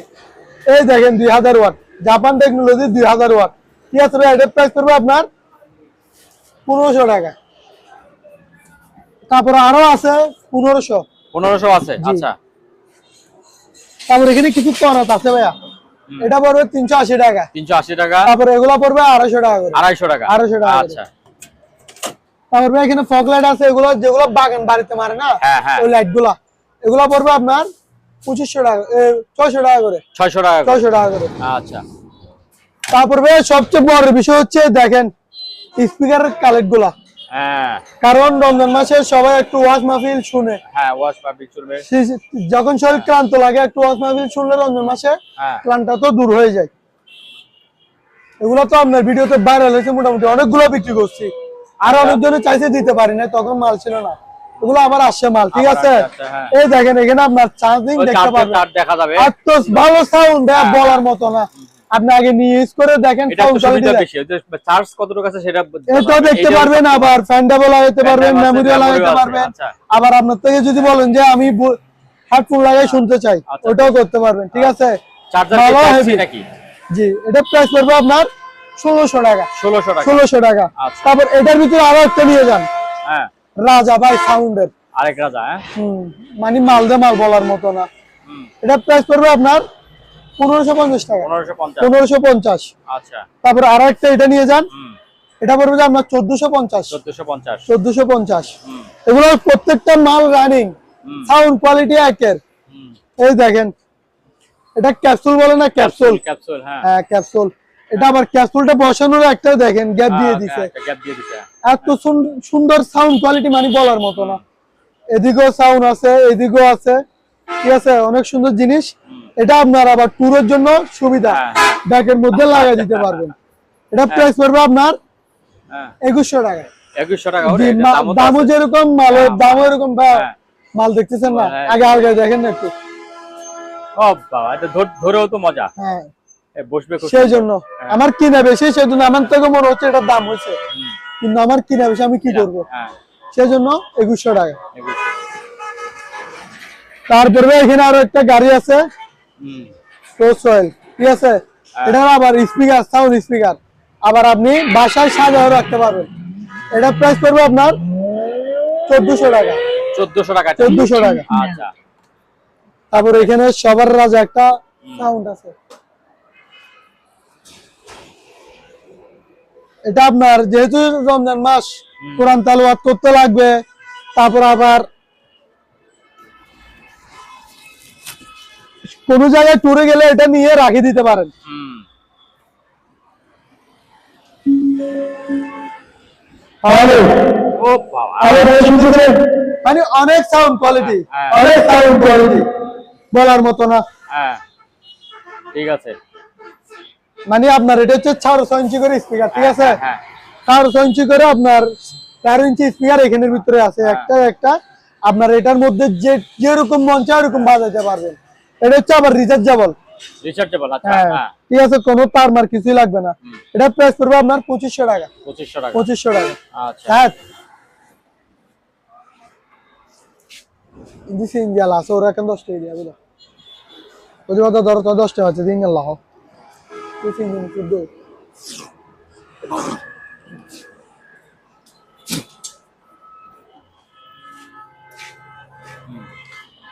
Speaker 2: এই দেখেন 2000 ওয়াট জাপান টেকনোলজি 2000 ওয়াট, ঠিক আছে ভাই। এটা প্রাইস করবে আপনার 1500 টাকা। তারপরে আরো আছে 1500
Speaker 1: আছে। আচ্ছা,
Speaker 2: তারপর এখানে কিছু করাত আছে ভাইয়া, এটা পড়বে 380 টাকা।
Speaker 1: 380 টাকা।
Speaker 2: তারপর এগুলো পড়বে 250 টাকা করে।
Speaker 1: 250 টাকা।
Speaker 2: 250 টাকা। আচ্ছা, তারপর ভাই এখানে ফগ লাইট আছে, এগুলো যেগুলো বাগান বাড়িতে মারে না, ওই লাইট গুলা, এগুলো পড়বে আপনার 2500 টাকা, 600 টাকা করে। 600 টাকা করে।
Speaker 1: আচ্ছা,
Speaker 2: তারপর ভাই সবচেয়ে বড় বিষয় হচ্ছে দেখেন স্পিকারের কালেক্ট গুলা। কারণ রমজান মাসে সবাই একটু ওয়াজ মাহফিল শুনে, যখন শরীর ক্লান্ত লাগে একটু ওয়াজ মাহফিল শুনলে রমজান মাসে ক্লান্তা তো দূর হয়ে যায়। এগুলো তো আপনার ভিডিওতে ভাইরাল হয়েছে, মোটামুটি অনেকগুলো বিক্রি করছি, আর অনেকজনে চাইছে দিতে পারি না, তখন মাল ছিল না। এগুলো আবার আসছে মাল, ঠিক আছে। এই দেখেন এখানে আপনার চার্জিং দেখতে পাবেন, এত ভালো সাউন্ড বলার মতো না। আপনি আগে নিয়ে ইউজ করে দেখেন,
Speaker 1: চার্জ কতটুকু আছে সেটা
Speaker 2: এটাও দেখতে পারবেন, আবার ফ্যান্ডেবল লাগাইতে পারবেন, মেমোরি লাগাইতে পারবেন। আবার আপনার থেকে যদি বলেন যে আমি হেডফোন লাগাই শুনতে চাই, ওটাও করতে পারবেন, ঠিক আছে।
Speaker 1: চার্জার কি নাকি?
Speaker 2: জি, এটা প্রাইস পড়বে আপনার 1600 টাকা। 1600 টাকা। তারপর এটার ভিতরে আরো একটা নিয়ে যান, রাজা ভাই সাউন্ডের
Speaker 1: আরেক রাজা,
Speaker 2: মানে মালদে মাল বলার মতো না। এটা প্রাইস পড়বে আপনার 1550 টাকা। 1550।
Speaker 1: আচ্ছা,
Speaker 2: তারপর আরো একটা এটা নিয়ে যান, এটা পড়বে আপনার 1450। 1450। এগুলো প্রত্যেকটা মাল রানিং, সাউন্ড কোয়ালিটি একের। এই দেখেন এটা ক্যাপসুল বলে না, ক্যাপসুল। হ্যাঁ, ক্যাপসুল। এটা আবার ক্যাপসুলটা বসানোর একটা দেখেন গ্যাপ দিয়ে দিছে, এত সুন্দর সাউন্ড কোয়ালিটি মানে বলার মতো না। এদিকেও সাউন্ড আছে, এদিকেও আছে, ঠিক আছে, অনেক সুন্দর জিনিস। এটা আপনার আবার ট্যুরের জন্য সুবিধা, ব্যাগের মধ্যে লাগাই দিতে পারবেন। এটা প্রাইস পড়বে আপনার 2100 টাকা।
Speaker 1: 2100 টাকা।
Speaker 2: দামও যেরকম মালের দামও এরকম, মাল দেখতেছেন না,
Speaker 1: হ্যাঁ।
Speaker 2: আগে আগে দেখেন না একটু।
Speaker 1: ও বাবা, এটা ধরেও তো মজা।
Speaker 2: হ্যাঁ,
Speaker 1: বসবে খুব
Speaker 2: সেই
Speaker 1: সুন্দর।
Speaker 2: জন্য
Speaker 1: হ্যাঁ।
Speaker 2: আমার কিনা বেশি, সেই জন্য আমার থেকে মনে হচ্ছে এটার দাম হয়েছে,
Speaker 1: হুম,
Speaker 2: কিন্তু আমার কিনা বেশি, আমি কি করবো,
Speaker 1: হ্যাঁ,
Speaker 2: সেই জন্য 2100 টাকা।
Speaker 1: এগুলো।
Speaker 2: তারপরে এখানে আরো একটা গাড়ি আছে,
Speaker 1: হুম,
Speaker 2: সোয়েল, ঠিক আছে,
Speaker 1: হ্যাঁ।
Speaker 2: এটা আবার স্পিকার, সাউন্ড স্পিকার, আবার আপনি বাসায় সাজাও রাখতে পারবেন। এটা প্রাইস পড়বে আপনার 1400 টাকা।
Speaker 1: 1400 টাকা।
Speaker 2: 1400 টাকা।
Speaker 1: আচ্ছা।
Speaker 2: তারপর এখানে সবার রাজা একটা সাউন্ড আছে, এটা আপনার যেহেতু রমজান মাস, কোরআন তালাওয়াত করতে লাগবে, তারপর আবার কোন জায়গায় ট্যুরে গেলে এটা নিয়ে রাখি দিতে পারেন।
Speaker 1: হুম, ও বাবা,
Speaker 2: মানে অনেক সাউন্ড কোয়ালিটি,
Speaker 1: হ্যাঁ।
Speaker 2: অনেক সাউন্ড কোয়ালিটি বলার মতো না।
Speaker 1: হ্যাঁ, ঠিক আছে।
Speaker 2: মানে আপনার এটা হচ্ছে 6.5 ইঞ্চি করে স্পিকার, ঠিক আছে,
Speaker 1: হ্যাঁ,
Speaker 2: 6.5 ইঞ্চি করে আপনার 13 ইঞ্চি স্পিকার এখানের ভিতরে আছে,
Speaker 1: হ্যাঁ।
Speaker 2: একটা একটা আপনার এটার মধ্যে যেরকম মন চায় ওরকম বাজাতে পারবেন। এটা হচ্ছে আবার রিচার্জেবল।
Speaker 1: রিচার্জেবল। আচ্ছা,
Speaker 2: হ্যাঁ,
Speaker 1: হ্যাঁ,
Speaker 2: ঠিক আছে, কোনো তার মার কিছুই লাগবে না।
Speaker 1: হুম।
Speaker 2: এটা প্রাইস পড়বে আপনার 2500 টাকা।
Speaker 1: 2500 টাকা।
Speaker 2: 2500 টাকা।
Speaker 1: আচ্ছা।
Speaker 2: হ্যাঁ, ইন্দি সিঙ্গেল আছে, ওরা এখন 10 টাকা দিয়ে বুঝা, ওই কথা ধরো তো 10 টাকা আছে, সিঙ্গেল লাও তুই সিঙ্গেল শুধু।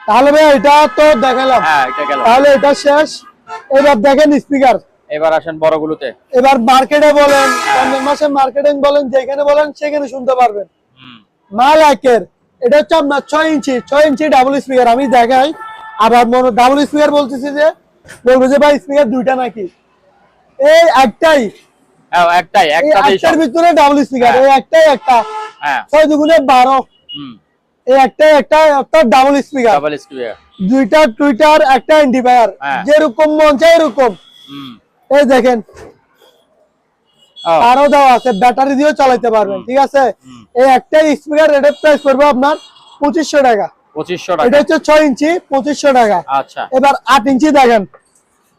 Speaker 2: তাহলে ভাই এটা তো দেখালাম,
Speaker 1: হ্যাঁ, এটা গেল।
Speaker 2: তাহলে এটা শেষ। এবার দেখেন স্পিকার,
Speaker 1: এবার আসেন বড়গুলোতে।
Speaker 2: এবার মার্কেটে বলেন, রমজান মাসে মার্কেটিং বলেন, যেখানে বলেন সেখানে শুনতে পারবেন।
Speaker 1: হুম,
Speaker 2: মাল একের, এটা হচ্ছে আপনার 6 ইঞ্চি ডাবল স্পিকার। আমি দেখাই, আবার মনে ডাবল স্পিকার বলতেছি যে বলবো যে ভাই স্পিকার দুইটা নাকি, এই একটাই,
Speaker 1: হ্যাঁ, একটাই,
Speaker 2: এই
Speaker 1: একটাতেই
Speaker 2: একটার
Speaker 1: সব।
Speaker 2: ভিতরে ডাবল স্পিকার,
Speaker 1: হ্যাঁ।
Speaker 2: এই একটাই একটা,
Speaker 1: হ্যাঁ,
Speaker 2: 6 দুগুণে 12,
Speaker 1: হুম,
Speaker 2: এই একটাই একটা একটা ডাবল স্পিকার,
Speaker 1: ডাবল স্পিকার।
Speaker 2: দুইটা টুইটার, একটা এন্টিফায়ার,
Speaker 1: হ্যাঁ।
Speaker 2: যেরকম মন চায় এরকম।
Speaker 1: হুম,
Speaker 2: এই দেখেন
Speaker 1: ও,
Speaker 2: আরো দেওয়া আছে, ব্যাটারি দিয়েও চালাতে পারবেন, ঠিক আছে। এই একটাই স্পিকার, এটার প্রাইস পড়বে আপনার 2500 টাকা।
Speaker 1: 2500
Speaker 2: এটা
Speaker 1: টাকা।
Speaker 2: হচ্ছে 6 ইঞ্চি, 2500 টাকা।
Speaker 1: আচ্ছা।
Speaker 2: এবার 8 ইঞ্চি দেখেন,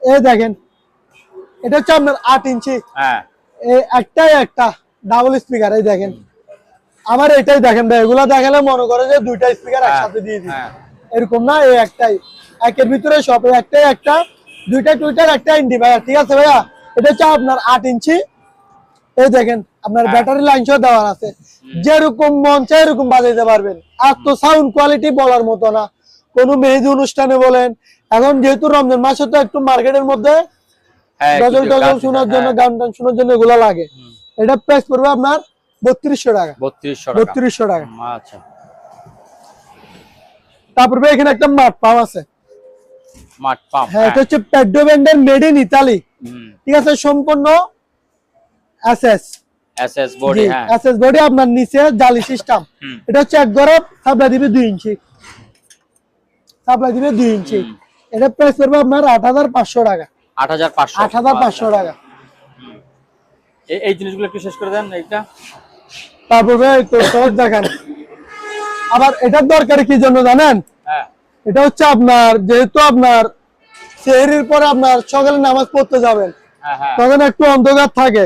Speaker 2: এই দেখেন, এটা হচ্ছে আপনার 8 ইঞ্চি,
Speaker 1: হ্যাঁ,
Speaker 2: এই একটাই একটা ডাবল স্পিকার। এই দেখেন, আমার এটাই দেখেন ভাই, এগুলা দেখালে মনে করে যে দুইটা স্পিকার একসাথে দিয়ে দিই,
Speaker 1: হ্যাঁ,
Speaker 2: এরকম না, এই একটাই, একের ভিতরে সব, এই একটাই একটা, দুইটা টুইটার, একটা এন্টিফায়ার, ঠিক আছে ভাইয়া। এটা হচ্ছে আপনার 8 ইঞ্চি। এই দেখেন আপনার ব্যাটারি লাইন সহ দেওয়া আছে, যেরকম মন চায় এরকম বাজাইতে পারবেন। আর তো সাউন্ড কোয়ালিটি বলার মতো না, কোন মেহেদি অনুষ্ঠানে বলেন, এখন যেহেতু রমজান মাসে তো একটু মার্কেটের মধ্যে
Speaker 1: হ্যাঁ,
Speaker 2: গজল
Speaker 1: কিছু
Speaker 2: টজল
Speaker 1: গান,
Speaker 2: শোনার জন্য,
Speaker 1: হ্যাঁ।
Speaker 2: গান টান শোনার জন্য এগুলো লাগে। এটা প্রাইস পড়বে আপনার 3200 টাকা।
Speaker 1: 3200 টাকা।
Speaker 2: 3200 টাকা।
Speaker 1: আচ্ছা।
Speaker 2: তারপর ভাই এখানে একটা মাঠ পাম্প আছে,
Speaker 1: স্মার্ট পাম্প।
Speaker 2: হ্যাঁ, এটা হচ্ছে পেড্রো ব্র্যান্ডের, মেড ইন ইতালি,
Speaker 1: হুম,
Speaker 2: ঠিক আছে, সম্পূর্ণ এসএস,
Speaker 1: এসএস বডি। হ্যাঁ,
Speaker 2: এসএস বডি, আপনার নিচে জালি সিস্টেম।
Speaker 1: হুম।
Speaker 2: এটা হচ্ছে এক গরব সাপ্লাই দিবে 2 ইঞ্চি, সাপ্লাই দিবে 2 ইঞ্চি। এটা প্রাইস পড়বে আপনার 8500 টাকা।
Speaker 1: 8500।
Speaker 2: 8500 টাকা।
Speaker 1: এই জিনিসগুলো একটু শেষ করে দেন এইটা।
Speaker 2: তারপরে তো সহজ দেখেন, আবার এটার দরকার কি জন্য জানেন?
Speaker 1: হ্যাঁ,
Speaker 2: এটা হচ্ছে আপনার যেহেতু আপনার সেহরির পরে আপনার সকালে নামাজ পড়তে যাবেন,
Speaker 1: হ্যাঁ, হ্যাঁ,
Speaker 2: তখন একটু অন্ধকার থাকে,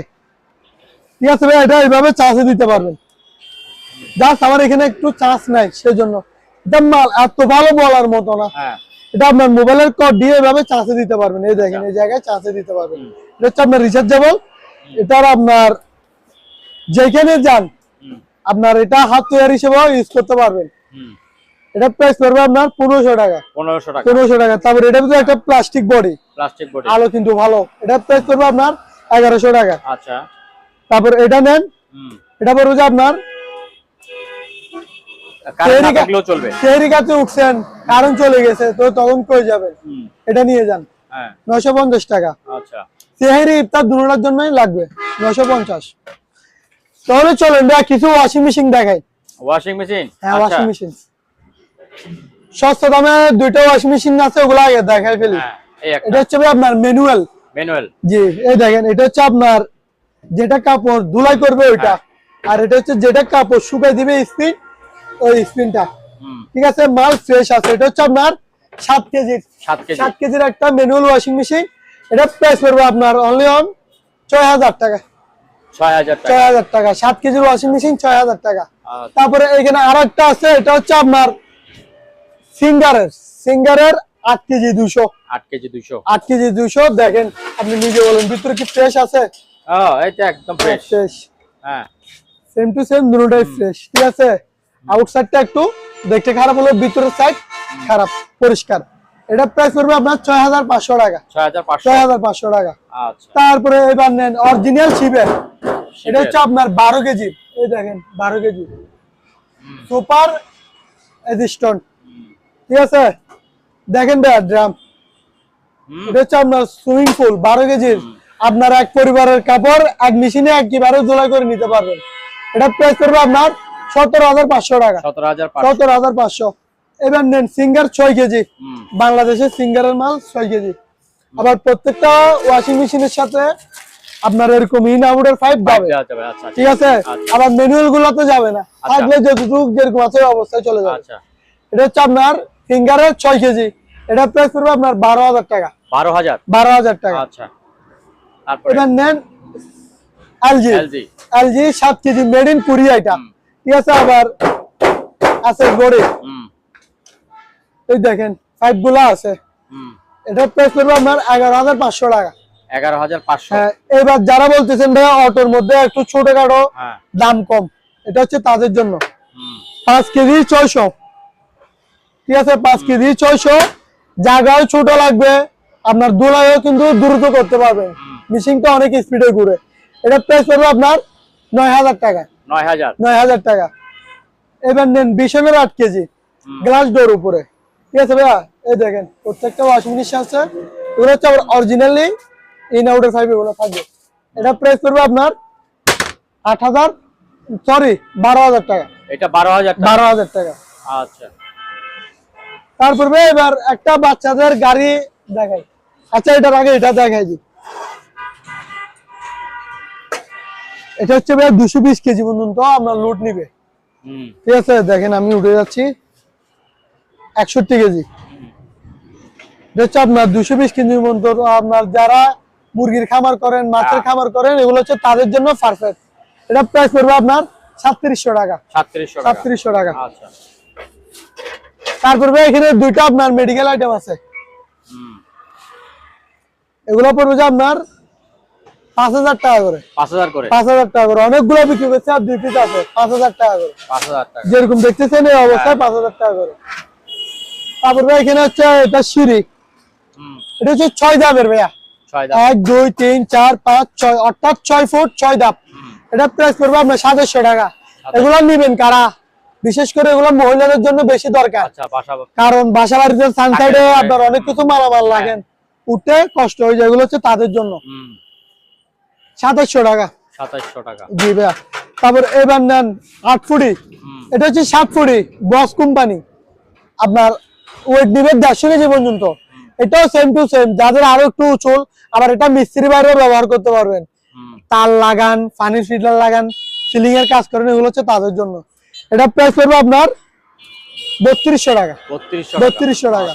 Speaker 2: ঠিক আছে ভাই, এটা এইভাবে চার্জে দিতে পারবেন। জাস্ট আমার এখানে একটু চার্জ নাই, সেজন্য এটা মাল এত ভালো বলার মতো না।
Speaker 1: হ্যাঁ,
Speaker 2: এটা আপনার মোবাইলের কর্ড দিয়ে এভাবে চার্জে দিতে পারবেন। এই দেখেন, এই জায়গায় চার্জে দিতে পারবেন। এটা হচ্ছে আপনার রিচার্জেবল। এটার আপনার যেখানে যান
Speaker 1: হুম,
Speaker 2: আপনার এটা হাত তৈরি হিসেবেও ইউজ করতে পারবেন।
Speaker 1: হুম,
Speaker 2: এটা প্রাইস পড়বে আপনার 1500 টাকা।
Speaker 1: 1500 টাকা।
Speaker 2: 1500 টাকা। তারপর এটার ভিতরে একটা প্লাস্টিক বডি,
Speaker 1: প্লাস্টিক বডি।
Speaker 2: আলো কিন্তু ভালো, এটা প্রাইস পড়বে আপনার 1100 টাকা।
Speaker 1: আচ্ছা।
Speaker 2: তারপর এটা নেন,
Speaker 1: হুম,
Speaker 2: এটা পড়বে যে আপনার
Speaker 1: কারেন্ট না থাকলেও চলবে।
Speaker 2: সেহরি কাছে উঠছেন, কারণ চলে গেছে, তো তখন কই যাবেন,
Speaker 1: হুম,
Speaker 2: এটা নিয়ে যান,
Speaker 1: হ্যাঁ,
Speaker 2: 950 টাকা।
Speaker 1: আচ্ছা।
Speaker 2: সেহরি ইফতার দুটোর জন্যই লাগবে 950। তাহলে চলেন ভাই কিছু ওয়াশিং মেশিন দেখাই।
Speaker 1: Washing machine.
Speaker 2: হ্যাঁ, ওয়াশিং মেশিন সস্তা দামে দুইটা ওয়াশিং মেশিন আছে, ওগুলো আগে দেখাই ফেলি।
Speaker 1: হ্যাঁ, এই একটা
Speaker 2: এটা হচ্ছে ভাই আপনার ম্যানুয়াল।
Speaker 1: ম্যানুয়াল।
Speaker 2: জি, এই দেখেন, এটা হচ্ছে আপনার যেটা কাপড় ধুলাই করবে ওইটা, আর এটা হচ্ছে যেটা কাপড় শুকাই দিবে স্পিন, ওই স্পিনটা। ঠিক আছে, মাল ফ্রেশ আছে। এটা হচ্ছে আপনার 7 কেজির 7 কেজির একটা ম্যানুয়াল ওয়াশিং মেশিন। এটা প্রাইস পড়বে আপনার অনলি অন 6000 টাকা। 6000 টাকা 7 কেজির ওয়াশিং মেশিন 6000 টাকা। তারপরে এখানে আরেকটা আছে, এটা হচ্ছে আপনার সিঙ্গারের 8 কেজি 200 8 কেজি 200 দেখেন, আপনি নিজে বলেন ভিতরে কি ফ্রেশ আছে?
Speaker 1: এটা একদম ফ্রেশ। হ্যাঁ,
Speaker 2: সেম টু সেম, দুটোই ফ্রেশ। ঠিক আছে, আউটসাইডটা একটু দেখতে খারাপ হলো, ভিতরের সাইড খারাপ, পরিষ্কার। এটা প্রাইস পড়বে আপনার 6500 টাকা। 6500 টাকা।
Speaker 1: আচ্ছা,
Speaker 2: তারপরে এবার নেন অরিজিনাল শিবের, এটা হচ্ছে আপনার 12 কেজি। এই দেখেন 12 কেজি সুপার এডিস্টন। ঠিক আছে, দেখেন ভাই ড্রাম, এটা হচ্ছে আপনার সুইমিং পুল 12 কেজির। আপনার এক পরিবারের কাপড় এক মেশিনে একবারে ধুলাই করে নিতে পারবেন। এটা প্রাইস করবে আপনার 17500 টাকা। 17500। এবার নেন সিঙ্গার 6 কেজি, বাংলাদেশের সিঙ্গারের মাল 6 কেজি। আবার প্রত্যেকটা ওয়াশিং মেশিনের সাথে আপনার এরকম ইন আউটের পাইপ যাবে। ঠিক আছে, আবার ম্যানুয়াল গুলো তো যাবে না, থাকলে যতটুকু যেরকম আছে অবস্থায় চলে যাবে। এটা হচ্ছে আপনার ফিঙ্গারের 6 কেজি। এটা প্রাইস করবে আপনার 12000 টাকা। 12000 টাকা।
Speaker 1: আচ্ছা,
Speaker 2: এবার নেন LG 7 KG made in Korea এটা। ঠিক আছে, আবার আছে গড়ে, এই দেখেন পাইপ গুলা আছে। এটা প্রাইস করবে আপনার 11500 টাকা।
Speaker 1: 11500।
Speaker 2: হ্যাঁ, এবার যারা বলতেছেন ভাই অটোর মধ্যে একটু ছোটখাটো দাম কম, এটা হচ্ছে তাদের জন্য 5 কেজি 600। ঠিক আছে, 5 কেজি 600, জায়গাও ছোট লাগবে, আপনার ধুলাইও কিন্তু দ্রুত করতে পারবেন, মেশিনটা অনেক স্পিডে ঘুরে। এটা প্রাইস পড়বে আপনার 9000 টাকা। 9000 টাকা। এবার নেন বিশনের 8 কেজি গ্লাস ডোর উপরে। ঠিক আছে ভাইয়া, এই দেখেন প্রত্যেকটা ওয়াশিং মেশিন আছে, এগুলো হচ্ছে অরিজিনালি ইন আউটের পাইপ এগুলো থাকবে। এটা প্রাইস পড়বে আপনার 12000 টাকা।
Speaker 1: এটা 12000
Speaker 2: টাকা।
Speaker 1: আচ্ছা,
Speaker 2: তারপরে এবার একটা বাচ্চাদের গাড়ি দেখাই। আচ্ছা, এটার আগে এটা দেখাই দিই। এটা হচ্ছে ভাই 220 কেজি পর্যন্ত আপনার লোড নিবে। ঠিক আছে, দেখেন আমি উঠে যাচ্ছি 61 কেজি। এটা হচ্ছে আপনার 220 কেজি পর্যন্ত। আপনার যারা মুরগির খামার করেন, মাছের খামার করেন, এগুলো হচ্ছে তাদের জন্য পারফেক্ট। এটা প্রাইস পড়বে আপনার 3700 টাকা। 3700 টাকা।
Speaker 1: আচ্ছা,
Speaker 2: তারপরে এখানে দুইটা আপনার মেডিকেল আইটেম আছে, এগুলো পড়বে যে আপনার 5000 টাকা করে। 5000 টাকা করে। অনেকগুলো বিক্রি করছে, আর 2 পিস আছে 5000 টাকা করে। যেরকম দেখতেছেন এই অবস্থায় 5000 টাকা করে। তারপরে এখানে হচ্ছে এটা সিঁড়ি, এটা হচ্ছে 6 ধাপের ভাইয়া, 1 2 3 4 5 6, অর্থাৎ 6 ফুট 6 ধাপ। এটা প্রাইস পড়বে আপনার 2700 টাকা। এগুলো নিবেন কারা? বিশেষ করে এগুলো মহিলাদের জন্য বেশি দরকার, কারণ বাসা বাড়িতে সানসাইডে আপনার অনেক কিছু মালামাল লাগেন, উঠতে কষ্ট হয়ে যায়, এগুলো হচ্ছে তাদের জন্য। 2700 টাকা। জি ভাইয়া। তারপর এবার নেন 8 ফুটি, এটা হচ্ছে 7 ফুটি বস কোম্পানি, আপনার ওয়েট নিবে 150 কেজি পর্যন্ত। এটাও সেম টু সেম, যাদের আরো একটু উঁচুল, আবার এটা মিস্ত্রি বাইরেও ব্যবহার করতে পারবেন, তার লাগান, পানির ফিল্টার লাগান, সিলিং এর কাজ করেন, এগুলো হচ্ছে তাদের জন্য। এটা প্রাইস পড়বে আপনার 3200 টাকা। 3200 টাকা।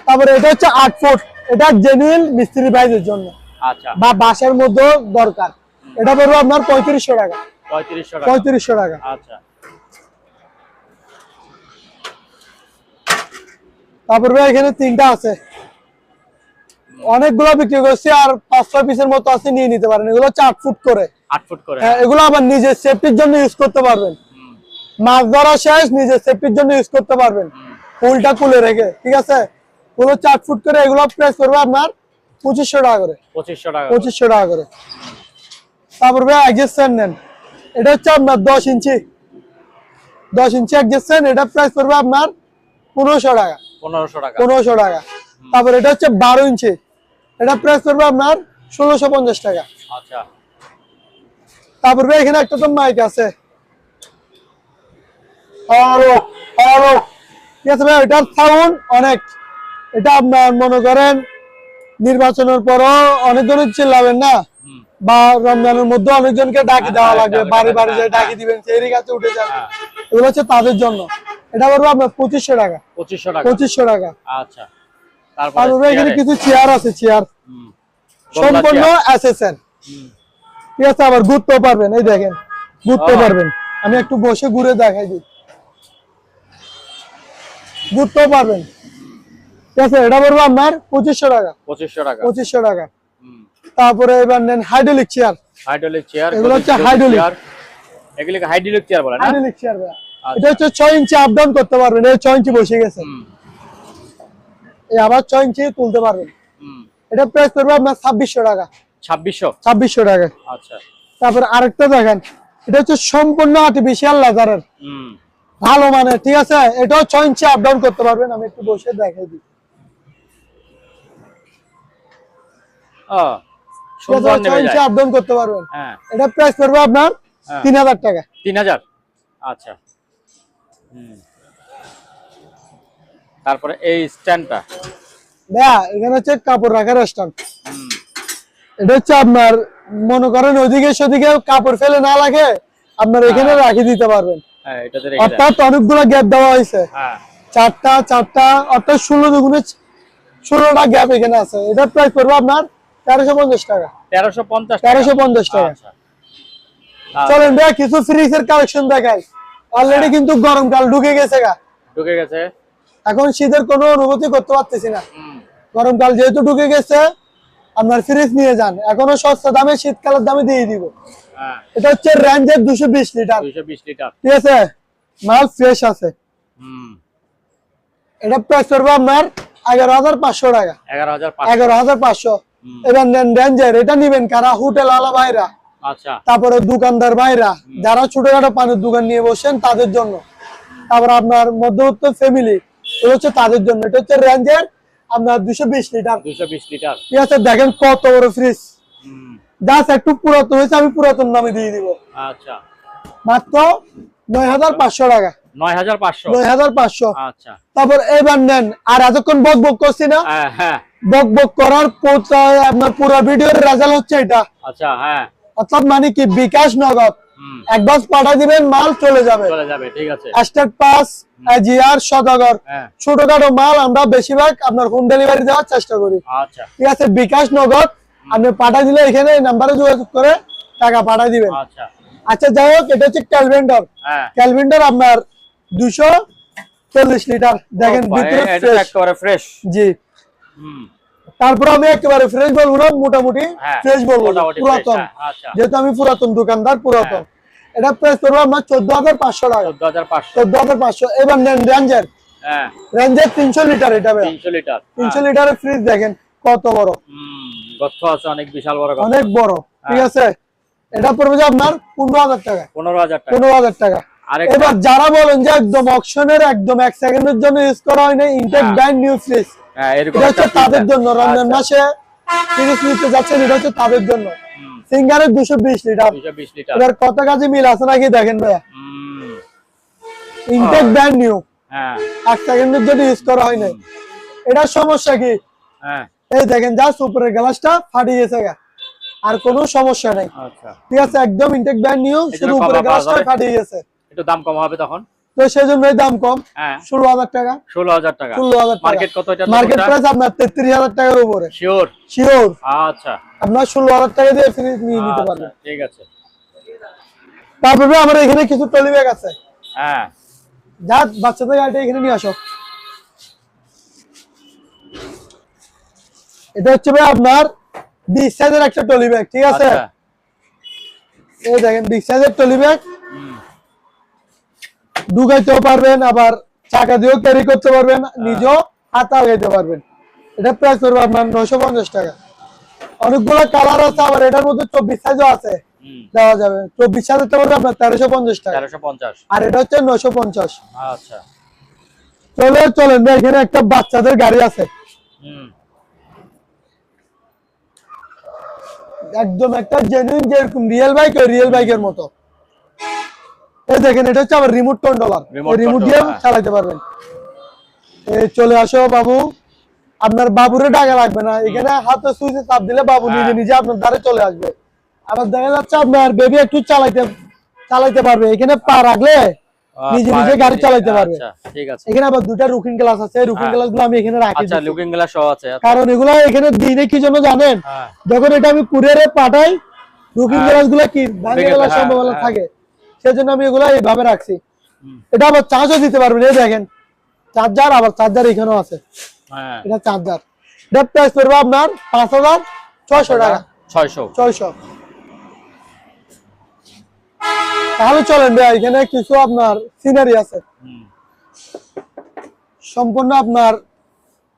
Speaker 2: তারপরে এটা হচ্ছে 8 ফুট, এটা জেনুইন মিস্ত্রি বাইরের জন্য, বা বাসার মধ্যে দরকার। এটা পড়বে আপনার 3500 টাকা। 3500 টাকা।
Speaker 1: আচ্ছা,
Speaker 2: তারপরে এখানে 3টা আছে, অনেকগুলো বিক্রি করছি, আর 5-6 পিসের মতো আছে, নিয়ে নিতে পারেন। এগুলো হচ্ছে 8 ফুট করে। হ্যাঁ, এগুলো আবার নিজের সেফটির জন্য ইউজ করতে পারবেন, মাছ ধরা শেষ নিজের সেফটির জন্য ইউজ করতে পারবেন, ফুলটা খুলে রেখে। ঠিক আছে, এগুলো 4 ফুট করে। এগুলো প্রাইস করবে আপনার 2500 টাকা করে। 2500 টাকা করে। তারপর ভাই অ্যাডজাস্টমেন্ট নেন, এটা হচ্ছে আপনার 10 ইঞ্চি অ্যাডজাস্টমেন্ট, এটা প্রাইস করবে আপনার 1500 টাকা। 1500 টাকা। তারপর এটা হচ্ছে 12 ইঞ্চি, এটা প্রাইস করবে আপনার 1650 টাকা।
Speaker 1: আচ্ছা,
Speaker 2: তারপর ভাই এখানে একটা তো মাইক আছে, ঠিক আছে ভাই, এটার সাউন্ড অনেক। এটা আপনার মনে করেন নির্বাচনের পরও অনেকজনের চিল্লাবেন না, বা রমজানের মধ্যে অনেকজনকে ডাকি দেওয়া লাগবে, বাড়ি বাড়ি যে ডাকি দিবেন, সেই কাছে উঠে যাবে, এগুলো হচ্ছে তাদের জন্য। এটা পড়বে আপনার 2500 টাকা।
Speaker 1: 2500 টাকা।
Speaker 2: 2500 টাকা।
Speaker 1: আচ্ছা, তারপরে
Speaker 2: এখানে কিছু চেয়ার আছে, চেয়ার সম্পূর্ণ এসএসএন। ঠিক আছে, আবার ঘুরতে পারবেন, এই দেখেন ঘুরতে পারবেন। আমি একটু বসে ঘুরে দেখাই দিই, ঘুরতেও পারবেন। ঠিক আছে, এটা পড়বে আপনার 2500 টাকা।
Speaker 1: 2500 টাকা।
Speaker 2: 2500 টাকা। তারপরে এবার নেন হাইড্রোলিক চেয়ার।
Speaker 1: হাইড্রোলিক চেয়ার,
Speaker 2: এগুলো হচ্ছে হাইড্রোলিক।
Speaker 1: এগুলোকে হাইড্রোলিক চেয়ার বলে না?
Speaker 2: Hydraulic chair. এটা হচ্ছে 6 ইঞ্চি আপ ডাউন করতে পারবেন, এই 6 ইঞ্চি বসে গেছে, এই আবার 6 ইঞ্চি তুলতে পারবেন। এটা প্রাইস পড়বে আপনার 2600 টাকা। 2600 টাকা।
Speaker 1: আচ্ছা,
Speaker 2: তারপরে আরেকটা দেখেন, এটা হচ্ছে সম্পূর্ণ আর্টিফিশিয়াল লেদারের, ভালো মানে। ঠিক আছে, এটাও 6 ইঞ্চি আপ ডাউন করতে পারবেন। আমি একটু বসে দেখাই দিই। 6 ইঞ্চি আপ ডাউন করতে পারবেন। এটা প্রাইস পড়বে আপনার 3000 টাকা।
Speaker 1: 3000। আচ্ছা, তারপরে এই স্ট্যান্ডটা
Speaker 2: ভাইয়া, এখানে হচ্ছে কাপড় রাখার স্ট্যান্ড। এটা হচ্ছে আপনার মনে করেন ওইদিকে সেদিকে কাপড় ফেলে না লাগে, আপনার এখানে রাখি দিতে পারবেন। অর্থাৎ অনেকগুলো গ্যাপ দেওয়া হয়েছে, 4টা অর্থাৎ 16 দুগুণে 16টা গ্যাপ এখানে আছে। এটা প্রাইস পড়বে আপনার 1350 টাকা। 1350 টাকা। চলেন ভাইয়া কিছু ফ্রিজের কালেকশন দেখাই। অলরেডি কিন্তু গরমকাল ঢুকে গেছে। এখন শীতের কোনো অনুভূতি করতে পারতেছি না। গরমকাল যেহেতু ঢুকে গেছে, আপনার ফ্রিজ নিয়ে যান, এখনো সস্তা দামে শীতকালের দামে দিয়ে দিব। এটা হচ্ছে রেঞ্জের 220 লিটার। ঠিক আছে, মাল ফ্রেশ আছে। এটা প্রাইস করবে আপনার 11500 টাকা। 11500। এবার নেন রেঞ্জের, এটা নিবেন কারা? হোটেল আলা ভাইরা, তারপরে দোকানদার ভাইরা, যারা ছোটখাটো পানের দোকান নিয়ে বসেন তাদের জন্য, তারপর আপনার মধ্যবিত্ত ফ্যামিলি, এটা হচ্ছে তাদের জন্য। এটা হচ্ছে রেঞ্জের আপনার 220 লিটার। ঠিক আছে, দেখেন কত বড় ফ্রিজ। জাস্ট একটু পুরাতন হয়েছে, আমি পুরাতন নামে দিয়ে দিব।
Speaker 1: আচ্ছা,
Speaker 2: মাত্র 9500 টাকা। 9500।
Speaker 1: আচ্ছা,
Speaker 2: তারপর এবার নেন, আর এতক্ষণ বক বক করছি না, বক বক করার আপনার পুরো ভিডিওর রেজাল্ট হচ্ছে এটা।
Speaker 1: আচ্ছা, হ্যাঁ,
Speaker 2: অর্থাৎ মানে কি বিকাশ নগদ অ্যাডভান্স পাঠিয়ে দিবেন, মাল চলে যাবে।
Speaker 1: ঠিক আছে।
Speaker 2: স্টেট পাস, জিআর, সদাগর, ছোটখাটো মাল আমরা বেশিরভাগ আপনার হোম ডেলিভারি দেওয়ার চেষ্টা করি।
Speaker 1: আচ্ছা,
Speaker 2: ঠিক আছে, বিকাশ নগদ আপনি পাঠিয়ে দিলে এখানে এই নাম্বারে যোগাযোগ করে টাকা পাঠিয়ে দিবেন।
Speaker 1: আচ্ছা,
Speaker 2: আচ্ছা, যাই হোক, এটা হচ্ছে ক্যালভেন্ডার। ক্যালভেন্ডার আপনার 240 লিটার। দেখেন ভিতরে ফ্রেশ। জি। তারপর আমি একেবারে ফ্রেশ বলবো না, মোটামুটি ফ্রেশ বলবো, পুরাতন, যেহেতু আমি পুরাতন দোকানদার, পুরাতন। এটা প্রাইস করবো আপনার 14500 টাকা। 14500। এবার নেন রেঞ্জের। রেঞ্জের 300 লিটার। এটা 300 লিটারের ফ্রিজ দেখেন কত বড়,
Speaker 1: অনেক বিশাল বড়,
Speaker 2: অনেক বড়। ঠিক আছে, এটা পড়বে যে আপনার 15000 টাকা। 15000 টাকা। এবার যারা বলেন যে একদম অকশনের একদম 1 সেকেন্ডের জন্য ইউজ করা হয় না, ইনটেক ব্র্যান্ড নিউ ফ্রিজ, এটা হচ্ছে তাদের জন্য। রমজান মাসে ফ্রিজ নিতে যাচ্ছেন, এটা হচ্ছে তাদের জন্য। সিঙ্গারের 220 লিটার। এবার কত কাজে মিল আছে নাকি দেখেন ভাইয়া, ইনটেক ব্র্যান্ড নিউ, 1 সেকেন্ডের জন্য ইউজ করা হয় না। এটার সমস্যা কি? এই দেখেন জাস্ট উপরের গ্লাসটা ফাটিয়ে গেছে, আর কোনো সমস্যা নাই। ঠিক আছে, একদম ইনটেক ব্র্যান্ড নিউ, শুধু উপরের গ্লাসটা ফাটিয়ে গেছে।
Speaker 1: একটু দাম কম হবে তখন,
Speaker 2: তো সেজন্যই দাম কম। 16000 টাকা।
Speaker 1: 16000 টাকা।
Speaker 2: মার্কেট কত? এটা মার্কেট প্রাইস আপনার 33000 টাকার উপরে।
Speaker 1: শিওর?
Speaker 2: শিওর।
Speaker 1: আচ্ছা,
Speaker 2: আপনার 16000 টাকা দিয়ে ফ্রিজ নিয়ে নিতে পারবেন।
Speaker 1: ঠিক আছে।
Speaker 2: তারপরে আমার এখানে কিছু টলি ব্যাগ আছে। যা বাচ্চাদের গাড়িটা এখানে নিয়ে আসো। এটা হচ্ছে ভাই আপনার 20 সাইজের একটা টলি ব্যাগ। ঠিক আছে, এই দেখেন 20 সাইজের টলি ব্যাগ, ঢুকাইতেও পারবেন, আবার চাকা দিয়েও ক্যারি করতে পারবেন, নিজেও হাতা লাগাইতে পারবেন। এটা প্রাইস করবে আপনার 950 টাকা। অনেকগুলো কালার আছে, আবার এটার মধ্যে 24 সাইজও আছে, দেওয়া যাবে। 24 সাইজেরটা পড়বে আপনার 1350 টাকা। আর এটা হচ্ছে 950।
Speaker 1: আচ্ছা,
Speaker 2: চলেন ভাই, এখানে একটা বাচ্চাদের গাড়ি আছে, একদম একটা জেনুইন, যেরকম রিয়েল বাইক, ওই রিয়েল বাইকের মতো। এই দেখেন, এটা হচ্ছে আবার রিমোট কন্ট্রোলার, রিমোট দিয়ে চালাতে পারবেন। এই চলে আসো বাবু, আপনার বাবুরে ডাকা লাগবে না, এখানে হাতে সুইচে চাপ দিলে বাবু নিজে নিজে আপনার দ্বারে চলে আসবে। আবার দেখা যাচ্ছে আপনার বেবি একটু চালাইতে পারবে, এখানে পা রাখলে নিজে নিজে গাড়ি চালাতে পারবে।
Speaker 1: আচ্ছা ঠিক আছে।
Speaker 2: এখানে আবার দুটো লুকিং গ্লাস আছে, লুকিং গ্লাসগুলো আমি এখানে রাখি।
Speaker 1: আচ্ছা লুকিং গ্লাস সহ আছে।
Speaker 2: কারণ এগুলো এখানে দিনে কি জন্য জানেন, যখন এটা আমি কুরিয়ারে পাঠাই লুকিং গ্লাসগুলো কি ভাঙে যাওয়ার সম্ভাবনা থাকে, সেজন্য আমি এগুলো এইভাবে রাখছি। এটা আবার চার্জও দিতে পারবেন, এই দেখেন চার্জার, আবার চার্জার এখানেও আছে। এটা চার্জার, এটা প্রাইস পড়বে আপনার 5600 টাকা। 600। তাহলে চলেন ভাই, এখানে কিছু আপনার সিনারি আছে সম্পূর্ণ আপনার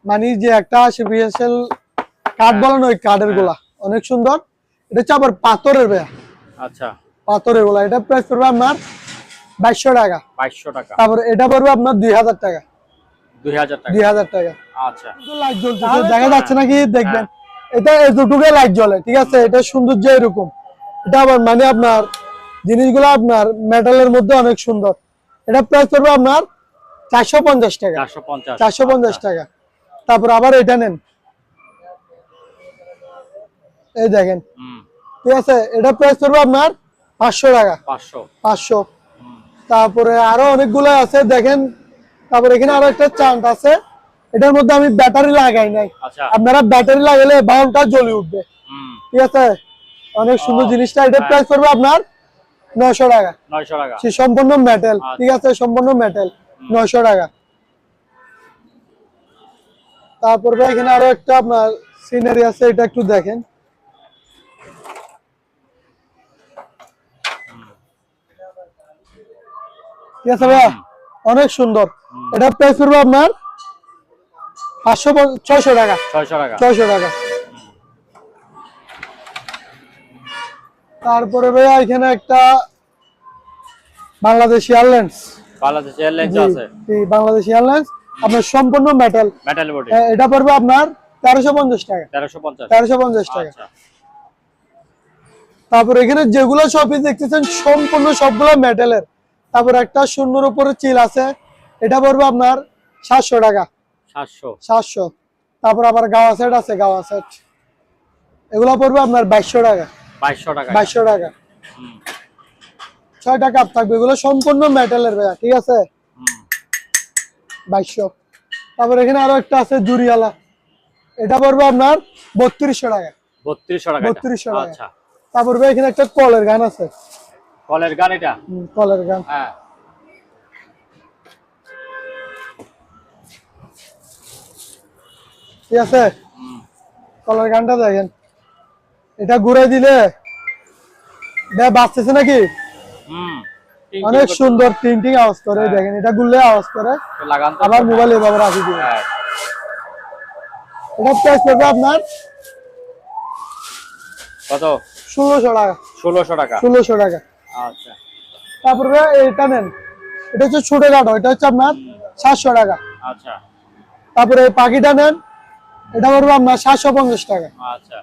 Speaker 2: মানে যে একটা আর্টিফিশিয়াল কাঠ বলেন ওই কাঠের গোলা, অনেক সুন্দর। এটা হচ্ছে আবার পাথরের ভাইয়া।
Speaker 1: আচ্ছা
Speaker 2: পাথরের গোলা, এটা প্রাইস পড়বে আপনার 2200 টাকা।
Speaker 1: 2200 টাকা।
Speaker 2: তারপর এটা পড়বে আপনার 2000 টাকা।
Speaker 1: 2000 টাকা।
Speaker 2: 2000 টাকা।
Speaker 1: আচ্ছা
Speaker 2: লাইট জ্বলতেছে, দেখা যাচ্ছে নাকি দেখবেন, এটা এতটুকু লাইট জ্বলে, ঠিক আছে। এটা সৌন্দর্য এরকম। এটা আবার মানে আপনার জিনিসগুলো আপনার মেটালের মধ্যে অনেক সুন্দর। এটা প্রাইস পড়বে আপনার 450 টাকা। 450 টাকা। তারপর আবার এটা নেন, এই দেখেন, ঠিক আছে। এটা প্রাইস পড়বে আপনার 500 টাকা। 500। তারপরে আরো অনেকগুলো আছে দেখেন। তারপরে এখানে আরো একটা চান্ট আছে, এটার মধ্যে আমি ব্যাটারি লাগাই নাই। আপনারা ব্যাটারি লাগালে বাল্বটা জ্বলে উঠবে, ঠিক আছে। অনেক সুন্দর জিনিসটা। এটা প্রাইস পড়বে আপনার 900 টাকা।
Speaker 1: 900 টাকা।
Speaker 2: সে সম্পূর্ণ মেটাল, ঠিক আছে, সম্পূর্ণ মেটাল, 900 টাকা। তারপর এখানে আরো একটা আপনার সিনারি আছে, এটা একটু দেখেন। ঠিক আছে ভাইয়া, অনেক সুন্দর। এটা প্রাইস পড়বে আপনার 600 টাকা। 600 টাকা। তারপরে ভাইয়া এখানে একটা বাংলাদেশ এয়ারলাইন্স
Speaker 1: আছে।
Speaker 2: বাংলাদেশ এয়ারলাইন্স আপনার সম্পূর্ণ মেটাল
Speaker 1: বডি।
Speaker 2: এটা পড়বে আপনার 1350 টাকা। 1350 টাকা। তারপর এখানে যেগুলো শপিস দেখতেছেন সম্পূর্ণ সবগুলো মেটালের। তারপর একটা শূন্যর উপরে চিল আছে, এটা পড়বে আপনার 700 টাকা। 700। তারপর আবার গাওয়া সেট আছে, গাওয়া সেট, এগুলো পড়বে আপনার 2200 টাকা। 2200 টাকা। 6টা কাপ থাকবে, এগুলো সম্পূর্ণ মেটালের ভাইয়া, ঠিক আছে। 2200। তারপর এখানে আরো একটা আছে জুরিওয়ালা, এটা পড়বে আপনার 3200 টাকা। 3200 টাকা। তারপর ভাই এখানে একটা কলের গান আছে।
Speaker 1: কলের গান? এটা
Speaker 2: কলের গান। ঠিক আছে, কলের গানটা দেখেন। এটা ঘুরে দিলে এটা বাজতেছে নাকি, অনেক সুন্দর টিং আওয়াজ করে। দেখেন এটা ঘুরলে আওয়াজ করে, আবার মোবাইল এভাবে রাখি দিবেন। এটা প্রাইস পড়বে আপনার
Speaker 1: কত?
Speaker 2: 1600 টাকা। 1600 টাকা।
Speaker 1: আচ্ছা।
Speaker 2: তারপরে এটা নেন, এটা হচ্ছে ছোট কাঠো, এটা হচ্ছে আপনার 700 টাকা।
Speaker 1: আচ্ছা।
Speaker 2: তারপরে এই পাখিটা নেন, এটা পড়বে আপনার 750 টাকা।
Speaker 1: আচ্ছা।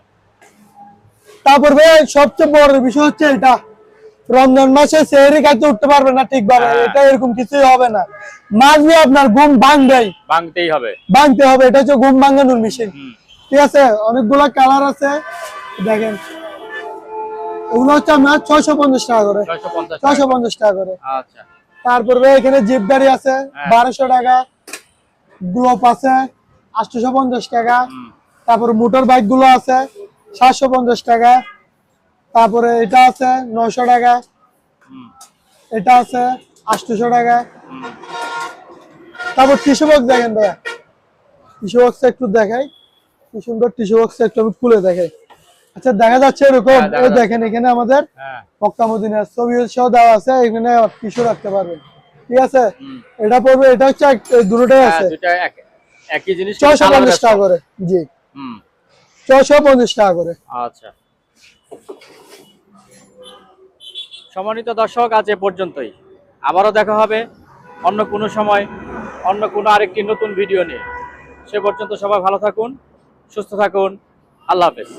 Speaker 1: তারপরে
Speaker 2: সবচেয়ে বড় বিষয় হচ্ছে এটা, রমজান মাসে সেহরি খাইতে উঠতে পারবে না ঠিকভাবে, এটা এরকম কিছুই হবে না। মাঝে আপনার ঘুম ভাঙতে হবে। এটা হচ্ছে ঘুম ভাঙানোর মেশিন, ঠিক আছে। অনেকগুলা কালার আছে দেখেন, ওগুলো হচ্ছে আপনার 650 টাকা করে। 650 টাকা করে।
Speaker 1: আচ্ছা।
Speaker 2: তারপরে এখানে জিপ গাড়ি আছে 1200 টাকা, গ্লোব আছে 850 টাকা। তারপরে মোটর বাইক গুলো আছে 750 টাকা। তারপরে এটা আছে 900 টাকা, এটা আছে 800 টাকা। তারপর টিস্যু বক্স দেখেন ভাইয়া, টিস্যু বক্স একটু দেখাই, কি সুন্দর টিস্যু বক্স একটু আমি খুলে দেখাই। আচ্ছা, দেখা যাচ্ছে এরকম, এই দেখেন এখানে আমাদের মক্কা মদিনার ছবি সহ দেওয়া আছে, এখানে টিস্যু রাখতে পারবেন, ঠিক আছে। এটা পড়বে, এটা হচ্ছে দুটোটাই আছে
Speaker 1: একই জিনিস,
Speaker 2: 650 টাকা করে। জি, 650 টাকা করে।
Speaker 1: আচ্ছা। সম্মানিত দর্শক, আজ এ পর্যন্তই। আবারও দেখা হবে অন্য কোনো সময়, অন্য কোনো আরেকটি নতুন ভিডিও নিয়ে। সে পর্যন্ত সবাই ভালো থাকুন, সুস্থ থাকুন। আল্লাহ হাফেজ।